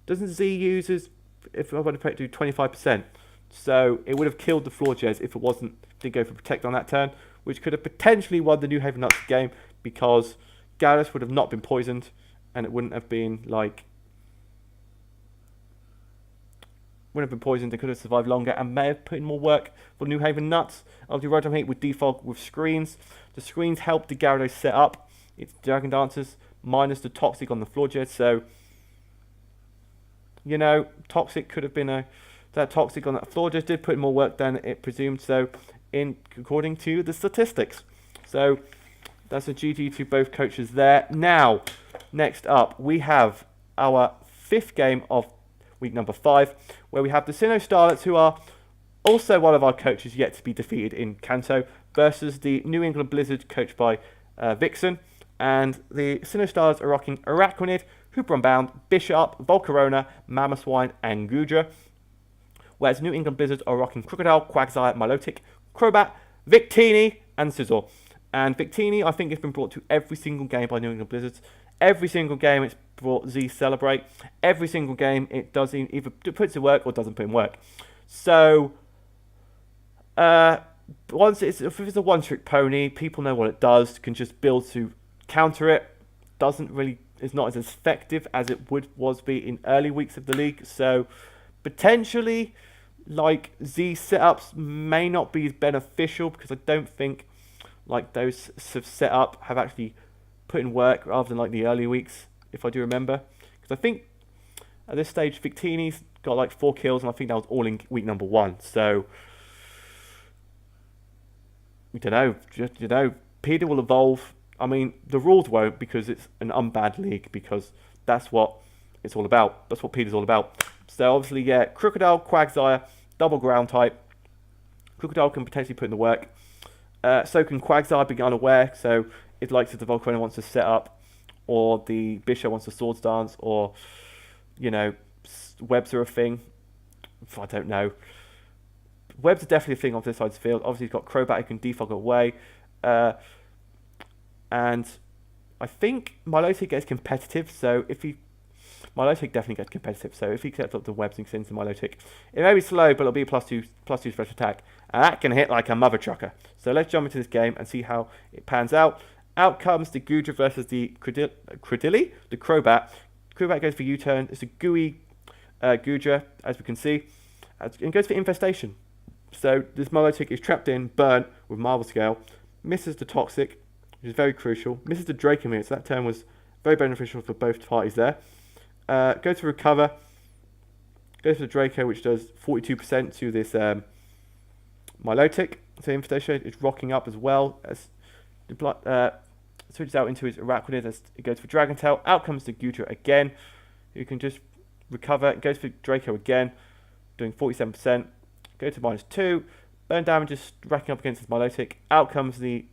doesn't Z users, if I want to do 25%, so it would have killed the Florges if it didn't go for Protect on that turn, which could have potentially won the New Haven Nuts game, because Gyarados would have not been poisoned, and it wouldn't have been like, they could have survived longer and may have put in more work for New Haven Nuts. Obviously, Rotom Heat with default with screens. The screens helped the Gyarados set up its Dragon Dancers, minus the Toxic on the Florges. So, you know, Toxic could have been that Toxic on that Florges did put in more work than it presumed, so according to the statistics. So, that's a GG to both coaches there. Now, next up, we have our 5th game of week number 5, where we have the Sinnoh Starlets, who are also one of our coaches yet to be defeated in Kanto, versus the New England Blizzard, coached by Vixen. And the Sinnoh Starlets are rocking Araquanid, Hooper Bound, Bishop, Volcarona, Mamoswine, and Gudra. Whereas New England Blizzard are rocking Crocodile, Quagsire, Milotic, Crobat, Victini, and Scizor. And Victini, I think, has been brought to every single game by New England Blizzards. Every single game it's brought Z Celebrate. Every single game it does either puts in work or doesn't put in work. So, if it's a one-trick pony, people know what it does, can just build to counter it. It's not as effective as it was in early weeks of the league. So, potentially, like, Z setups may not be as beneficial, because I don't think like those set up have actually put in work rather than like the early weeks, if I do remember. Because I think at this stage Victini's got like 4 kills, and I think that was all in week number 1. So we don't know. PIDA will evolve. I mean, the rules won't, because it's an unbanned league, because that's what it's all about. That's what PIDA's all about. So obviously, yeah, Crocodile, Quagsire, double ground type. Crocodile can potentially put in the work. So can Quagsire, be unaware. So if like the Volcarona wants to set up, or the Bishop wants to Swords Dance, or, you know, webs are a thing. I don't know. Webs are definitely a thing on this side of the field. Obviously, he's got Crobat who can defog away. And I think Milotic gets competitive, so if he... Milotic definitely gets competitive, so if he sets up the webs and sends to Milotic, it may be slow, but it'll be a +2 special attack. And that can hit like a mother trucker. So let's jump into this game and see how it pans out. Out comes the Gudra versus the Credilli, the Crobat. Crobat goes for U-turn. It's a gooey Gudra, as we can see. And goes for Infestation. So this Milotic is trapped in, burnt with Marble Scale. Misses the Toxic, which is very crucial. Misses the Draco Meteor, so that turn was very beneficial for both parties there. Goes to Recover. Goes for the Draco, which does 42% to this Milotic. So Infestation is rocking up as well. As switches out into his Araquanid as it goes for Dragon Tail. Out comes the Gudra again. You can just recover. It goes for Draco again, doing 47%. Go to -2. Burn damage is racking up against his Milotic. Out comes the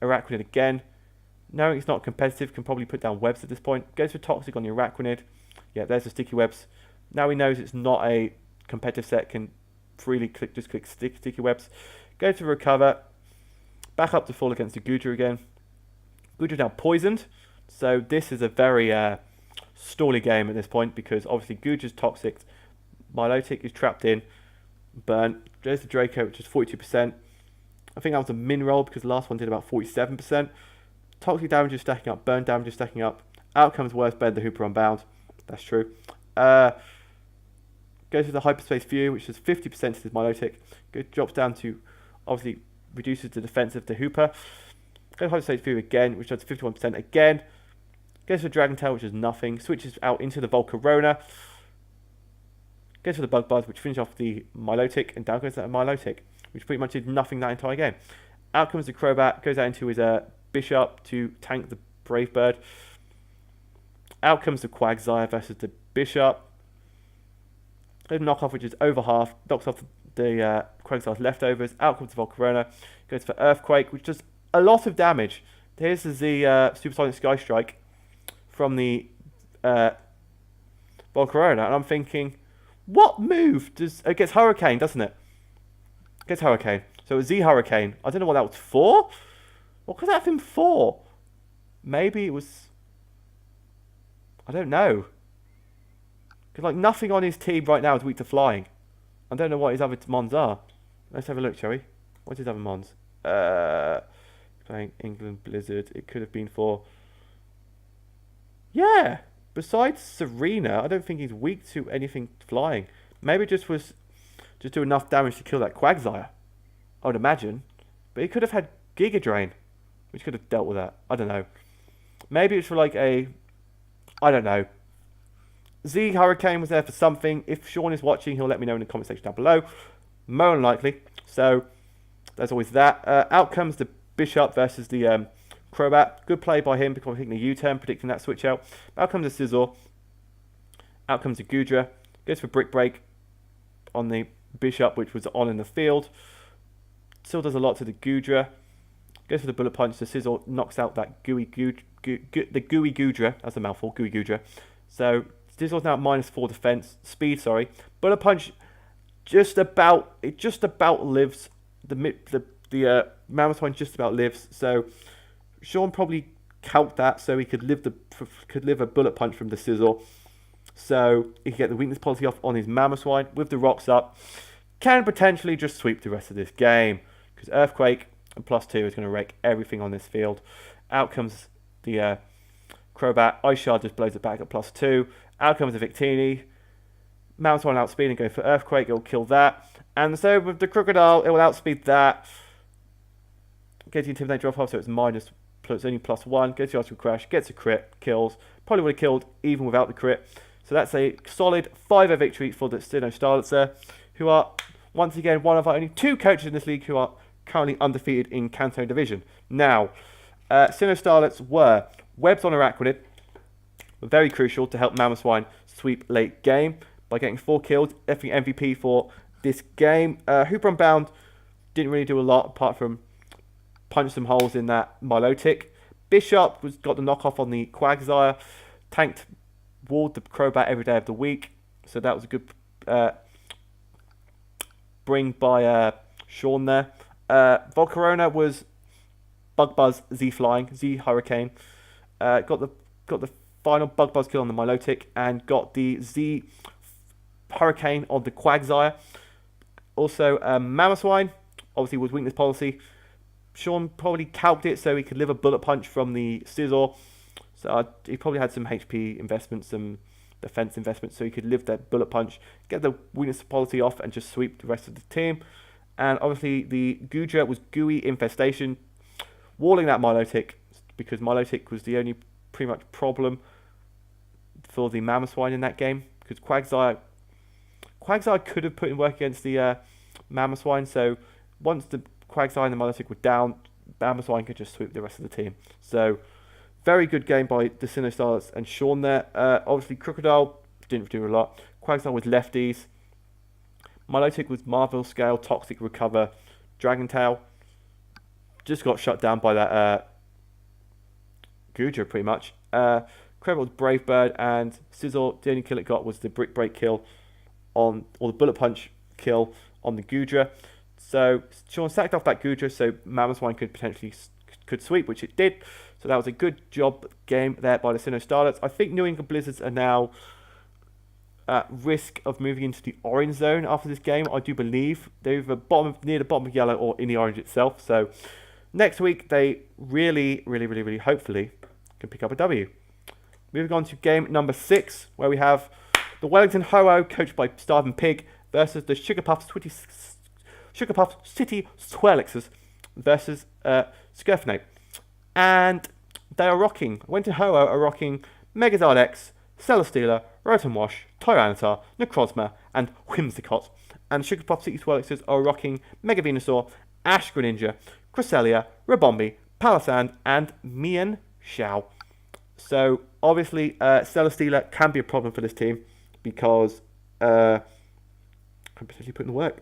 Araquanid again. Knowing it's not competitive, can probably put down webs at this point. Goes for Toxic on the Araquanid. Yeah, there's the sticky webs. Now he knows it's not a competitive set, can freely click sticky webs. Go to Recover. Back up to full against the Gudra again. Gudra now poisoned. So this is a very stally game at this point, because obviously Gudra's Toxic. Milotic is trapped in. Burnt. There's the Draco, which is 42%. I think that was a min roll, because the last one did about 47%. Toxic damage is stacking up. Burn damage is stacking up. Out comes worse better the Hooper Unbound. That's true. Goes to the Hyperspace View, which is 50% to his Milotic. Drops down to, obviously, reduces the defense of the Hooper. Goes to Hyperspace View again, which does 51% again. Goes for Dragon Tail, which is nothing. Switches out into the Volcarona. Goes for the Bug Buzz, which finishes off the Milotic, and down goes that Milotic, which pretty much did nothing that entire game. Out comes the Crobat, goes out into his Bishop to tank the Brave Bird. Out comes the Quagsire versus the Bishop. Goes knockoff, which is over half, knocks off the Quagsire's leftovers. Out comes the Volcarona, goes for Earthquake, which does a lot of damage. Here's the Supersonic Sky Strike from the Volcarona, and I'm thinking, what move does... It gets Hurricane, doesn't it? It gets Hurricane. So it's Z Hurricane. I don't know what that was for. What could that have been for? Maybe it was... I don't know. Because like nothing on his team right now is weak to flying. I don't know what his other mons are. Let's have a look, shall we? What's his other mons? Playing England Blizzard. It could have been for... Yeah! Besides Serena, I don't think he's weak to anything flying. Maybe it just was... Just do enough damage to kill that Quagsire. I would imagine. But he could have had Giga Drain, which could have dealt with that. I don't know. Maybe it's for like a... I don't know. Z Hurricane was there for something. If Sean is watching, he'll let me know in the comment section down below. More than likely. So, there's always that. Out comes the Bishop versus the Crobat. Good play by him because I'm taking the U-turn, predicting that switch out. Out comes the Scizor. Out comes the Gudra. Goes for Brick Break on the Bishop, which was on in the field. Still does a lot to the Gudra. Goes for the Bullet Punch. The Scizor knocks out that gooey Gudra. That's a mouthful. Gooey Gudra. So, Scizor's now at -4 defense. Speed, sorry. Bullet Punch just about lives. The Mammoth just about lives. So, Sean probably calced that so he could live a Bullet Punch from the Scizor. So, he could get the weakness policy off on his Mammothswine with the rocks up. Can potentially just sweep the rest of this game. Because Earthquake and +2 is going to wreck everything on this field. Out comes the Crobat. Ice Shard just blows it back at +2. Out comes the Victini. Mammothswine outspeed and go for Earthquake. It'll kill that. And so with the Crocodile, it will outspeed that. Gets the Intimidate drop off, so it's only +1. Gets the Astral Crash. Gets a crit. Kills. Probably would have killed even without the crit. So that's a solid 5-0 victory for the Sinnoh Starlets there, who are, once again, one of our only 2 coaches in this league who are currently undefeated in Kanto Division. Now, Sinnoh Starlets were Webs on Araquanid, were very crucial to help Mammothswine sweep late game by getting 4 kills, definitely MVP for this game. Hooper Unbound didn't really do a lot apart from punch some holes in that Milotic. Bishop got the knockoff on the Quagsire, tanked, walled the Crobat every day of the week, so that was a good bring by Sean there. Volcarona was Bug Buzz Z Flying, Z Hurricane. Got the final Bug Buzz kill on the Milotic and got the Z Hurricane on the Quagsire. Also, Mamoswine obviously was weakness policy. Sean probably calced it so he could live a bullet punch from the Scizor. So he probably had some HP investments, some defense investments, so he could live that bullet punch, get the weakness policy off, and just sweep the rest of the team. And obviously the Goodra was Gooey Infestation, walling that Milotic, because Milotic was the only pretty much problem for the Mamoswine in that game, because Quagsire could have put in work against the Mamoswine, so once the Quagsire and the Milotic were down, Mamoswine could just sweep the rest of the team. So very good game by the Sinnoh and Sean there. Obviously Crocodile didn't do a lot. Quagsire was lefties. Milotic was Marvel Scale, Toxic Recover, Dragon Tail. Just got shut down by that Goodra pretty much. Crocodile was Brave Bird, and Scizor, the only kill it got was the Brick Break kill or the Bullet Punch kill on the Goodra. So Sean sacked off that Goodra so Mamoswine could sweep, which it did. So that was a good job game there by the Sinnoh Starlets. I think New England Blizzards are now at risk of moving into the orange zone after this game. I do believe they're either near the bottom of yellow or in the orange itself. So next week they really, hopefully can pick up a W. Moving on to game number 6, where we have the Wellington Ho-Oh, coached by Starving Pig, versus the Sugar Puff City Swirlixers versus Skurfnate. And they are rocking. Wellington Ho-Oh are rocking Megazord X, Celesteela, Rotom Wash, Tyranitar, Necrozma, and Whimsicott. And Sugar Puff City Swirlixers are rocking Mega Venusaur, Ash Greninja, Cresselia, Rabombi, Palisand, and Mian Xiao. So obviously Celesteela can be a problem for this team because can potentially put in the work.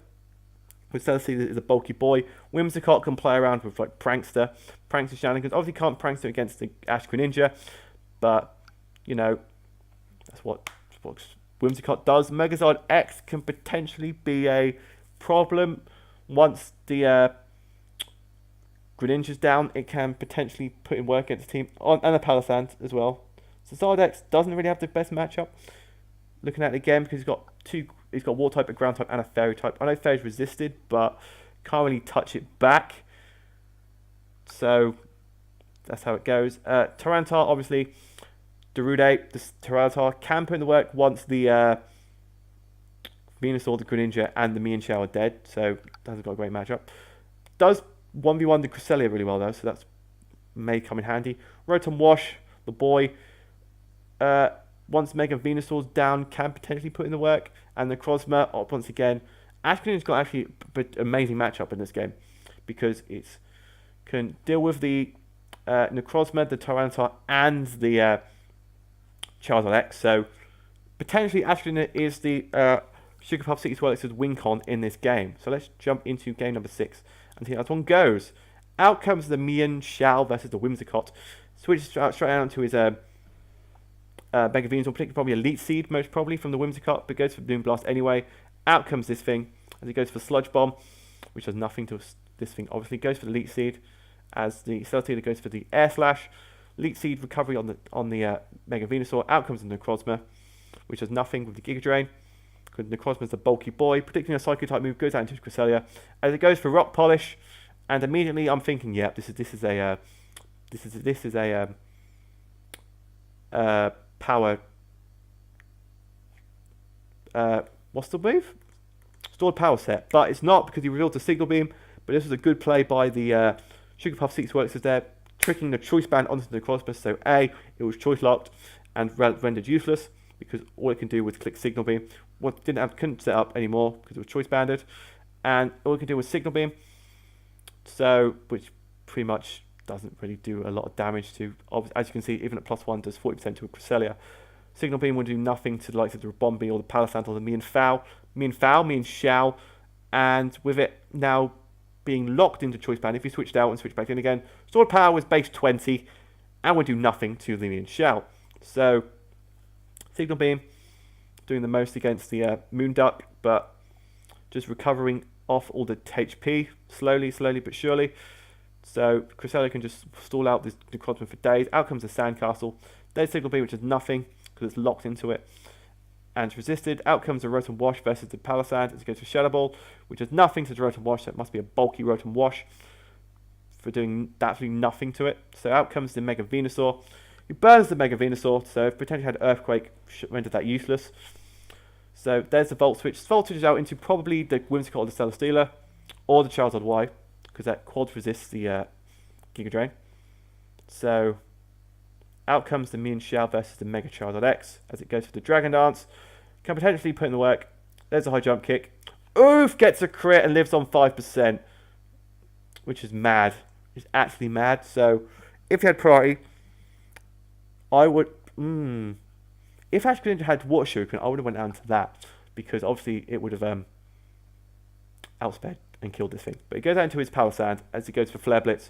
With Celesteela is a bulky boy. Whimsicott can play around with like Prankster shenanigans. Obviously can't Prankster against the Ash Greninja, but you know that's what Whimsicott does. Megazord X can potentially be a problem once the Greninja's down. It can potentially put in work against the team and a Palisand as well. So Zard X doesn't really have the best matchup. Looking at it again, because he's got Water type, a Ground type, and a Fairy type. I know Fairy's resisted, but can't really touch it back. So that's how it goes. Tyranitar, obviously, Darude, the Tyranitar can put in the work once the Venusaur, the Greninja, and the Mian Xiao are dead. So hasn't got a great matchup. Does 1v1 the Cresselia really well though, so that's may come in handy. Rotom Wash, the boy. Once Mega Venusaur's down, can potentially put in the work. And the Necrozma, once again, Ash Greninja's got actually an amazing matchup in this game because it can deal with the Necrozma, the Tyranitar, and the Charizard X. So potentially Ash Greninja is the Sugar Puff City Swirlix's win con in this game. So let's jump into game number 6 and see how this one goes. Out comes the Mian Xiao versus the Whimsicott. Switches straight out to his Mega Venusaur, particularly probably Elite Seed, most probably from the Whimsicott, but goes for Bloom Blast anyway. Out comes this thing as it goes for Sludge Bomb, which does nothing to this thing. Obviously goes for the Elite Seed, as the Celesteela goes for the Air Slash. Elite Seed recovery on the Mega Venusaur. Out comes the Necrozma, which does nothing with the Giga Drain. Because Necrozma's the bulky boy, predicting a Psycho type move, goes out into Cresselia as it goes for Rock Polish, and immediately I'm thinking, yeah, this is a power. What's the move? Stored power set, but it's not because he revealed the Signal Beam. But this was a good play by the Sugar Puff Six Works there, tricking the Choice Band onto the Necrozma. So A, it was choice locked and rendered useless because all it can do was click Signal Beam. Couldn't set up anymore because it was choice banded, and all it can do was Signal Beam. So which pretty much doesn't really do a lot of damage to. As you can see, even at +1 does 40% to a Cresselia. Signal Beam will do nothing to the likes of the Rabombi or the Palisand or the Mian Xiao, and with it now being locked into choice band, if you switched out and switch back in again, Stored Power was base 20 and would do nothing to the Mian Xiao. So Signal Beam doing the most against the Moonduck, but just recovering off all the HP slowly but surely. So Cresselia can just stall out this Necrozma for days. Out comes the Sandcastle. There's Signal Beam, which is nothing because it's locked into it and it's resisted. Out comes the Rotom Wash versus the Palisand as it goes for Shadow Ball, which is nothing to the Rotom Wash, so it must be a bulky Rotom Wash for doing absolutely nothing to it. So out comes the Mega Venusaur. He burns the Mega Venusaur, so if potentially had Earthquake, rendered that useless. So there's the Volt Switch. Volt switches out into probably the Whimsicott or the Celesteela, or the Charizard Y, because that quad resists the Giga Drain. So out comes the Mean Shell versus the Mega Charizard X as it goes for the Dragon Dance. Can potentially put in the work. There's a high jump kick. Oof! Gets a crit and lives on 5%, which is mad. It's actually mad. So if you had priority, I would. If Ash Greninja had Water Shuriken, I would have went down to that because obviously it would have outsped and killed this thing. But it goes out into his Palisand as it goes for Flare Blitz.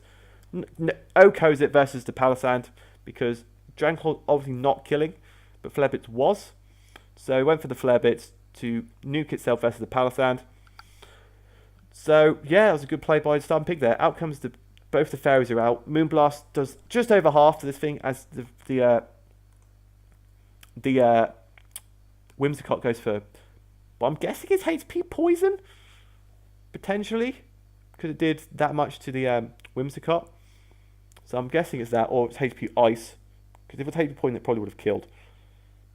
Oko's it versus the Palisand because Dragon Claw obviously not killing, but Flare Blitz was. So he went for the Flare Blitz to nuke itself versus the Palisand. So yeah, that was a good play by the starting pick there. Out comes both the fairies are out. Moonblast does just over half to this thing as the Whimsicott goes for, well, I'm guessing it's HP Poison, potentially, because it did that much to the Whimsicott. So I'm guessing it's that, or it's HP Ice, because if it was HP Poison, it probably would have killed.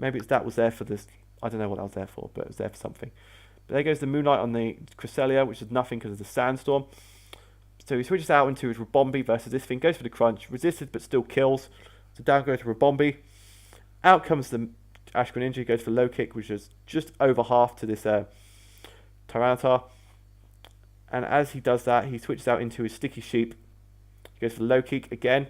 Maybe it's that was there for this, I don't know what that was there for, but it was there for something. But there goes the Moonlight on the Cresselia, which is nothing because of the Sandstorm. So he switches out into his Rabombi versus this thing, goes for the Crunch, resisted but still kills. So down goes to Rabombi. Out comes the Ash Greninja, goes for Low Kick, which is just over half to this Tyranitar. And as he does that, he switches out into his Sticky Sheep. He goes for Low Kick again.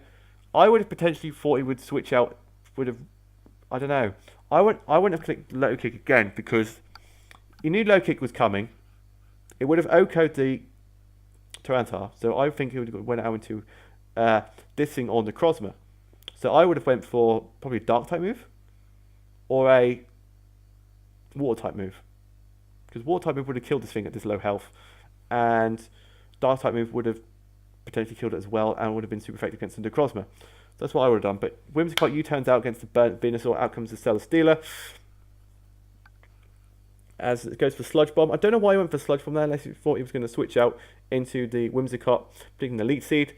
I would have potentially thought he would switch out, I don't know. I wouldn't have clicked Low Kick again because he knew Low Kick was coming. It would have OHKO'd the Tyranitar. So I think he would have went out into this thing on the Necrozma. So I would have went for probably a Dark type move or a Water type move. Because Water type move would have killed this thing at this low health. And Dark type move would have potentially killed it as well and would have been super effective against the Necrozma. So that's what I would have done. But Whimsicott U-turns out against the burnt Venusaur. Out comes the Celesteela. As it goes for Sludge Bomb. I don't know why he went for Sludge Bomb there unless he thought he was going to switch out into the Whimsicott, taking the Leech Seed.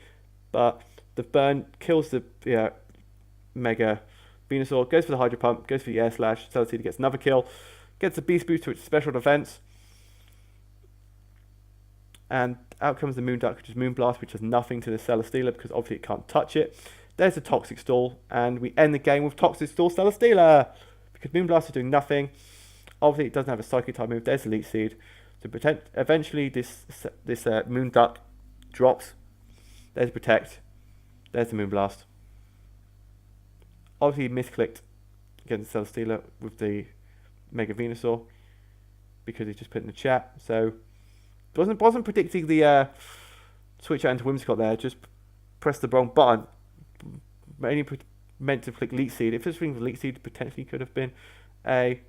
But the burn kills the Mega Venusaur, goes for the Hydro Pump, goes for the Air Slash, Celesteela gets another kill, gets a Beast Boost to its special defense, and out comes the Moon Duck, which is Moonblast, which does nothing to the Celesteela because obviously it can't touch it. There's a Toxic Stall, and we end the game with Toxic Stall Celesteela because Moonblast is doing nothing. Obviously it doesn't have a Psychic type move. There's the Leech Seed. So eventually this Moon Duck drops. There's Protect. There's the Moonblast. Obviously, he misclicked against Celesteela with the Mega Venusaur because he just put in the chat. So wasn't predicting the switch out into Whimsicott there. Just pressed the wrong button. Only meant to click Leech Seed. If this thing was Leech Seed, potentially could have been a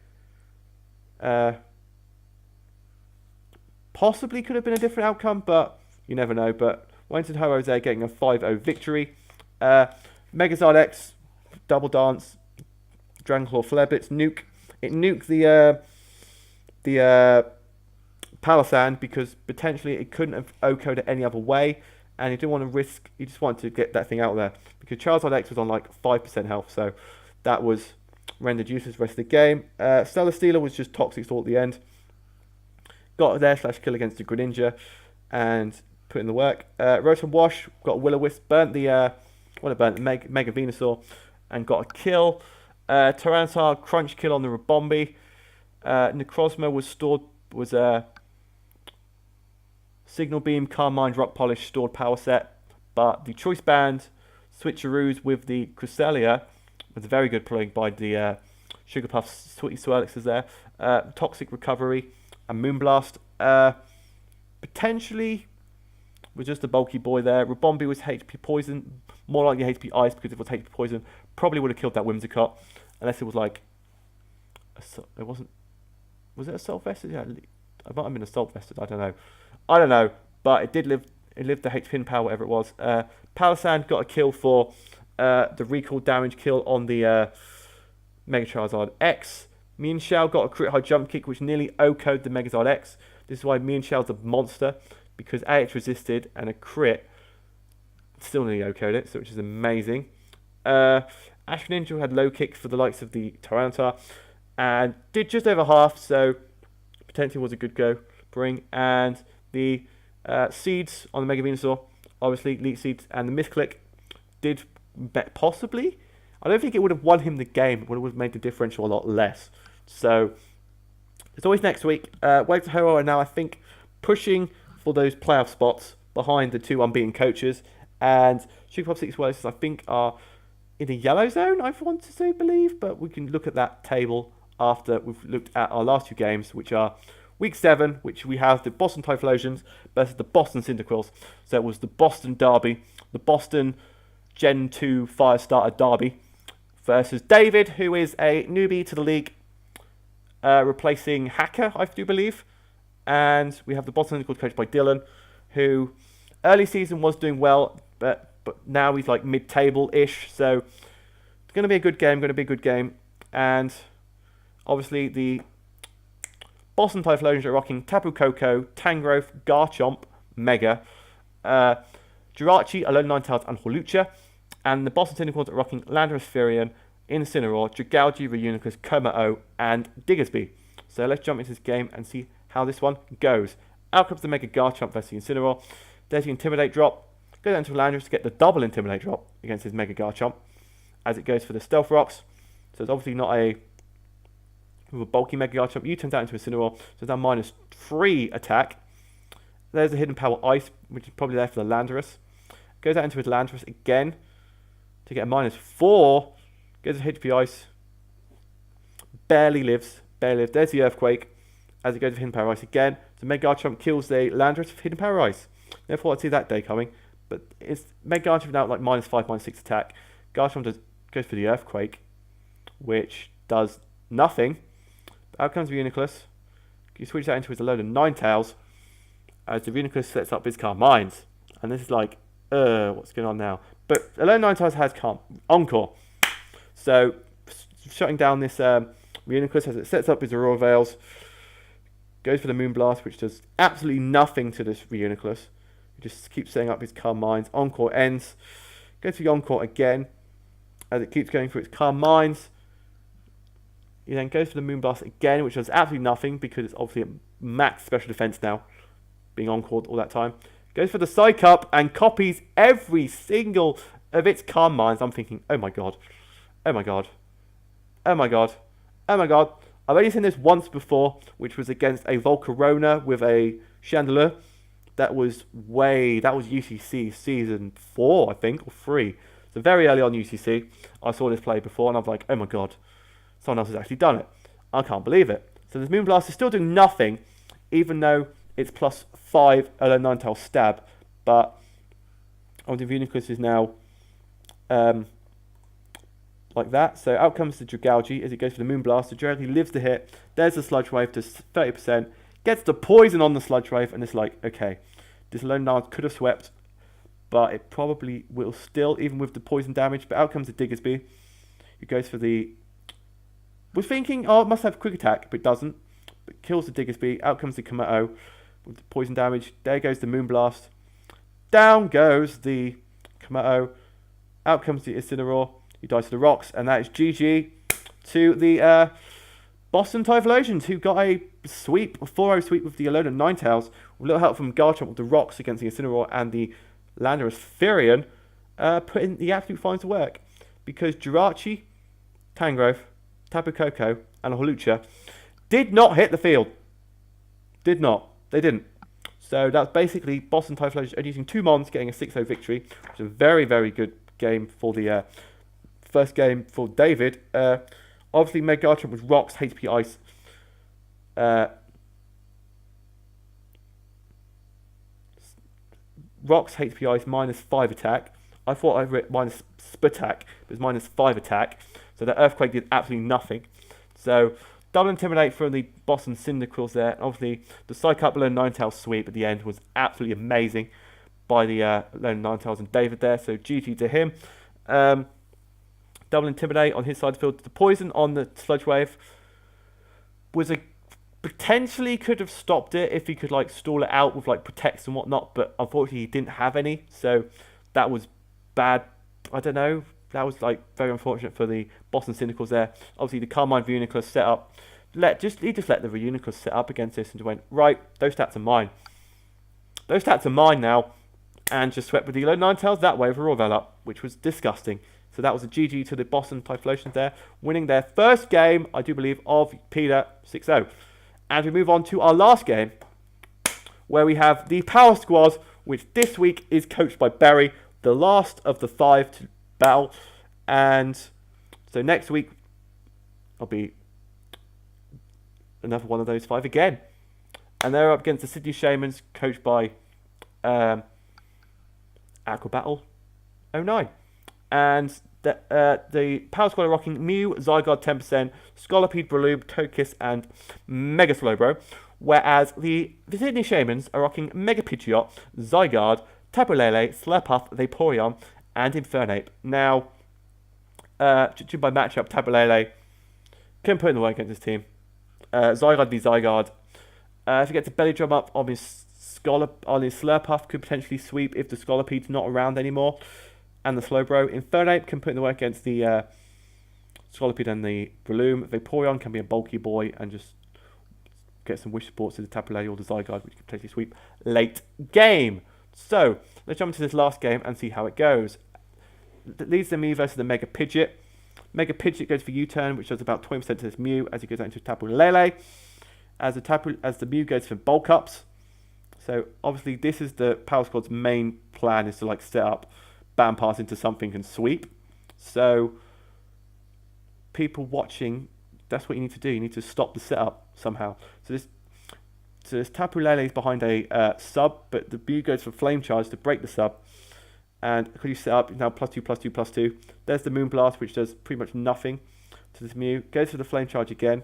possibly could have been a different outcome, but you never know. But Wellington Ho there getting a 5-0 victory. Megazard X. Double Dance, Dragon Claw, Flare Blitz, nuke. It nuked the Palisand because potentially it couldn't have OHKO'd it any other way, and he didn't want to risk. He just wanted to get that thing out there because Charizard X was on like 5% health, so that was rendered useless the rest of the game. Celesteela was just Toxic Stall at the end. Got there /kill against the Greninja and put in the work. Rotom Wash got a Will-O-Wisp, burnt the Mega Venusaur and got a kill. Tyranitar crunch kill on the Rabombi. Necrozma was Signal Beam, Calm Mind, Rock Polish, stored power set. But the Choice Band switcheroos with the Cresselia was a very good play by the Sugar Puffs, Sweetie Swirlixes there. Toxic Recovery and Moonblast. Potentially was just a bulky boy there. Rabombi was HP Poison, more likely HP Ice because if it was HP Poison, probably would have killed that Whimsicott. Unless it was like, it wasn't, was it a Assault Vest? Yeah, It might have been assault vested. I don't know. But it did live. It lived the HP power, whatever it was. Palisand got a kill for the recall damage kill on the Mega Charizard X. Me and Shao got a crit high jump kick, which nearly OHKO'd the Megazord X. This is why me and Shao's a monster, because AX resisted and a crit still nearly OHKO'd it, so which is amazing. Ash Ninja had low kicks for the likes of the Tyranitar and did just over half, so potentially was a good go bring. And the seeds on the Mega Venusaur, obviously Leech Seeds and the Misclick did possibly. I don't think it would have won him the game, but it would have made the differential a lot less. So it's always next week. Waves of Ho are now, I think, pushing for those playoff spots behind the two unbeaten coaches. And Sugar Pop 6 Waves, I think, are in the yellow zone, I want to say, believe. But we can look at that table after we've looked at our last two games, which are Week 7, which we have the Boston Typhlosions versus the Boston Cyndaquils. So it was the Boston Derby, the Boston Gen 2 Firestarter Derby, versus David, who is a newbie to the league, replacing Hacker, I do believe. And we have the Boston Cyndaquils coached by Dylan, who early season was doing well, but now he's like mid-table-ish. So it's going to be a good game, And obviously the Boston Typhlosions are rocking Tapu Koko, Tangrowth, Garchomp, Mega, Jirachi, Alolan Ninetales, and Hawlucha. And the Boston Cyndaquils are rocking Landorus, Firion, Incineroar, Dragalge, Reuniclus, Kommo-o, and Diggersby. So let's jump into this game and see how this one goes. Out comes the Mega Garchomp versus Incineroar. There's the Intimidate drop. Goes down to Landorus to get the double Intimidate drop against his Mega Garchomp as it goes for the Stealth Rocks. So it's obviously not with a bulky Mega Garchomp. You turns out into Incineroar, so it's now -3 attack. There's the Hidden Power Ice, which is probably there for the Landorus. Goes out into his Landorus again to get a -4. Goes to HP Ice. Barely lives. There's the Earthquake as it goes to Hidden Power Ice again. So Mega Garchomp kills the Landorus with Hidden Power Ice. Never thought I'd see that day coming. But it's Mega Garchomp now like -5, -6 attack. Garchomp goes for the Earthquake, which does nothing. Out comes Reuniclus. You switch that into his Alolan Ninetales as the Reuniclus sets up his Calm Minds. And this is like, what's going on now? But Alolan Ninetales has Encore. So shutting down this Reuniclus as it sets up his Aurora Veils. Goes for the Moonblast, which does absolutely nothing to this Reuniclus. He just keeps setting up his Calm Minds. Encore ends. Goes for the Encore again as it keeps going for its Calm Minds. He then goes for the Moonblast again, which does absolutely nothing because it's obviously at max special defense now, being encored all that time. Goes for the Psycup and copies every single of its Calm Minds. I'm thinking, oh my god. I've only seen this once before, which was against a Volcarona with a Chandelure. That was UCC season 4, I think, or 3. So very early on UCC, I saw this play before, and I was like, oh my god, someone else has actually done it. I can't believe it. So this Moonblast is still doing nothing, even though it's +5 Alolan Ninetales stab. But obviously Reuniclus is now like that. So out comes the Dragalge as it goes for the Moonblast. The Dragalge lives the hit. There's the Sludge Wave to 30%. Gets the poison on the Sludge Wave, and it's like, okay, this Alolan Ninetales could have swept, but it probably will still, even with the poison damage. But out comes the Diggersby. He goes for the... Was thinking, oh, it must have quick attack, but it doesn't. But kills the Diggersby. Out comes the Kommo-o with the poison damage. There goes the Moonblast. Down goes the Kommo-o. Out comes the Incineroar. He dies to the rocks, and that is GG to the Boston Typhlosions, who got a sweep, a 4-0 sweep with the Alolan Ninetales, with a little help from Garchomp with the rocks against the Incineroar and the Landorus Firion, putting the absolute finals to work. Because Jirachi, Tangrowth, Tapu Koko, and Hawlucha did not hit the field. Did not. They didn't. So that's basically Boston Typhlosions only using 2 Mons, getting a 6-0 victory, which is a very, very good game for the first game for David. Obviously, Mega Garchomp was Rocks, HP Ice. Rocks, HP Ice, -5 attack. I thought I read minus Spatak, but it's -5 attack. So the Earthquake did absolutely nothing. So Double Intimidate from the Boston Syndicals there. Obviously, the Psych Up Lone Ninetales sweep at the end was absolutely amazing by the Lone Ninetales and David there. So GG to him. Double Intimidate on his side of the field. The Poison on the Sludge Wave was potentially could have stopped it if he could like stall it out with like protects and whatnot, but unfortunately he didn't have any, so that was bad. I don't know, that was like very unfortunate for the Boston Syndicals there. Obviously the Carmine Reuniclus set up, he just let the Reuniclus set up against this and went, right, those stats are mine. Those stats are mine now, and just swept with the Lone Ninetales that way for all that up, which was disgusting. So that was a GG to the Boston Typhlosions there, winning their first game, I do believe, of PIDA 6-0. And we move on to our last game, where we have the Power Squad, which this week is coached by Barry, the last of the 5 to battle. And so next week, I'll be another one of those 5 again. And they're up against the Sydney Shamans, coached by Aquabattle 09. And the Power Squad are rocking Mew, Zygarde 10%, Scolipede, Breloom, Togekiss, and Mega Slowbro. Whereas the Sydney Shamans are rocking Mega Pidgeot, Zygarde, Tapu Lele, Slurpuff, Vaporeon, and Infernape. Now, judging by matchup, Tapu Lele can put in the work against this team. Zygarde v Zygarde. If he gets a Belly Drum up on his Slurpuff, could potentially sweep if the Scolipede's not around anymore. And the Slowbro. Infernape can put in the work against the Scolipede and the Breloom. Vaporeon can be a bulky boy and just get some wish supports to the Tapu Lele or the Zygarde, which can potentially sweep late game. So, let's jump into this last game and see how it goes. It leads the Mew versus the Mega Pidgeot. Mega Pidgeot goes for U-turn, which does about 20% to this Mew as he goes out into Tapu Lele. As the Mew goes for bulk ups. So, obviously, this is the Power Squad's main plan, is to like set up Bam Pass into something and sweep. So people watching, that's what you need to do. You need to stop the setup somehow. So this Tapu Lele is behind a sub, but the Mew goes for Flame Charge to break the sub. And because you set up, now +2, +2, +2. There's the Moonblast, which does pretty much nothing to this Mew. Goes for the Flame Charge again.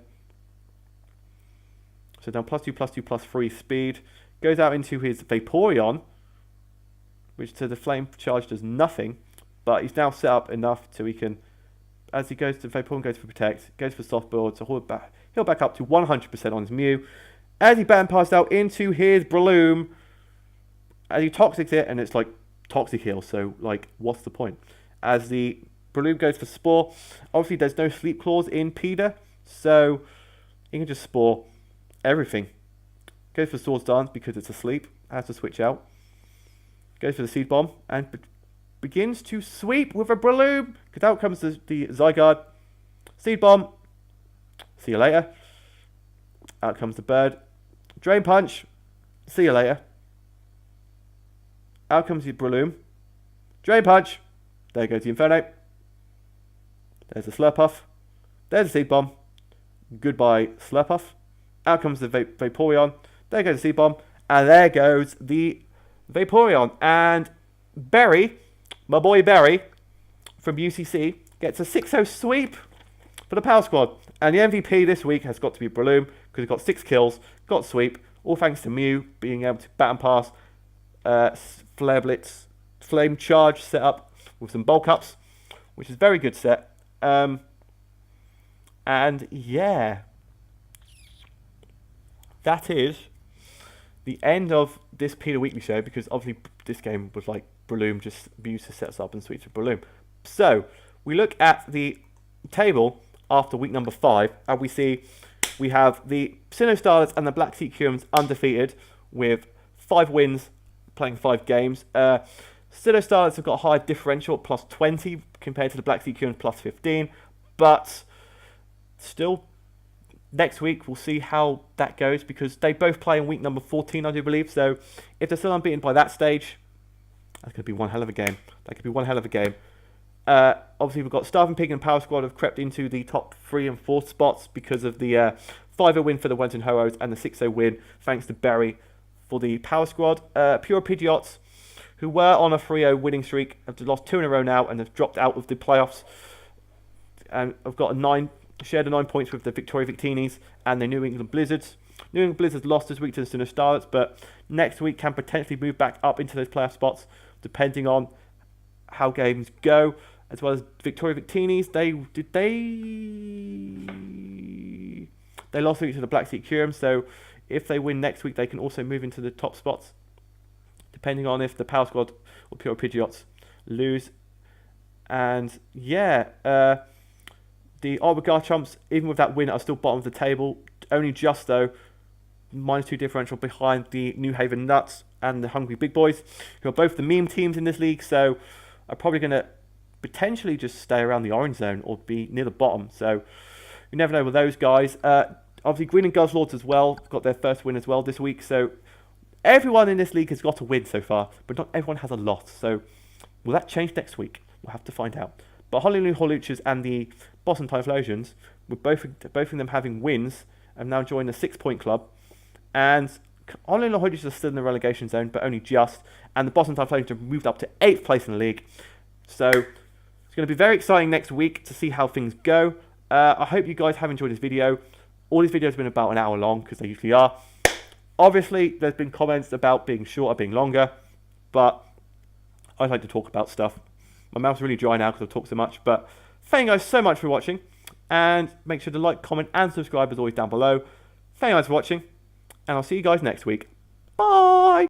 So now +2, +2, +3 speed. Goes out into his Vaporeon, which to the Flame Charge does nothing, but he's now set up enough so he can, as he goes to Vaporeon, goes for Protect, goes for Soft Build, so he'll back up to 100% on his Mew. As he Bam Passed out into his Breloom, as he Toxics it, and it's like Toxic Heal, so like, what's the point? As the Breloom goes for Spore, obviously there's no Sleep Clause in PIDA, so he can just Spore everything. Goes for Swords Dance because it's asleep, has to switch out. Goes for the Seed Bomb and begins to sweep with a Breloom. Because out comes the Zygarde. Seed Bomb. See you later. Out comes the bird. Drain Punch. See you later. Out comes the Breloom. Drain Punch. There goes the Infernape. There's the Slurpuff. There's the Seed Bomb. Goodbye, Slurpuff. Out comes the Vaporeon. There goes the Seed Bomb. And there goes the Vaporeon. And Berry, my boy Berry, from UCC, gets a 6-0 sweep for the Power Squad. And the MVP this week has got to be Breloom, because he got 6 kills, got sweep, all thanks to Mew being able to bat and pass, Flare Blitz, Flame Charge set up with some bulk ups, which is very good set. And yeah, that is the end of this PIDA Weekly Show, because obviously this game was like Breloom just uses sets up and sweeps with Breloom. So we look at the table after week number 5, and we see we have the Sinnoh Starlets and the Black Sea Curums undefeated with 5 wins, playing 5 games. Sinnoh Starlets have got a higher differential, +20, compared to the Black Sea Curums, +15, but still, next week we'll see how that goes, because they both play in week number 14, I do believe. So if they're still unbeaten by that stage, that's going to be one hell of a game. That could be one hell of a game. Obviously, we've got Starving Pig and Power Squad have crept into the top 3 and 4 spots because of the 5-0 win for the Wentworth Ho-Ohs and the 6-0 win thanks to Berry for the Power Squad. Pure Pidgeots, who were on a 3-0 winning streak, have lost 2 in a row now and have dropped out of the playoffs. And I've got a 9 share the 9 points with the Victoria Victinis and the New England Blizzards. New England Blizzards lost this week to the Sinner Starlets, but next week can potentially move back up into those playoff spots, depending on how games go. As well as Victoria Victinis, they lost the week to the Black Sea Curum, so if they win next week, they can also move into the top spots, depending on if the Power Squad or Pure Pidgeots lose. And yeah, the Ottawa Garchomps, even with that win, are still bottom of the table. Only just, though, -2 differential behind the New Haven Nuts and the Hungry Big Boys, who are both the meme teams in this league, so are probably going to potentially just stay around the orange zone or be near the bottom. So you never know with those guys. Obviously, Green and Guzzlords as well got their first win as well this week. So everyone in this league has got a win so far, but not everyone has a loss. So will that change next week? We'll have to find out. But Honolulu Holuchas and the Boston Typhlosions, with both of them having wins, have now joined the 6-point club. And Honolulu Holuchas are still in the relegation zone, but only just. And the Boston Typhlosions have moved up to 8th place in the league. So it's going to be very exciting next week to see how things go. I hope you guys have enjoyed this video. All these videos have been about an hour long, because they usually are. Obviously, there's been comments about being shorter, being longer, but I like to talk about stuff. My mouth's really dry now because I've talked so much, but thank you guys so much for watching, and make sure to like, comment, and subscribe as always down below. Thank you guys for watching, and I'll see you guys next week. Bye!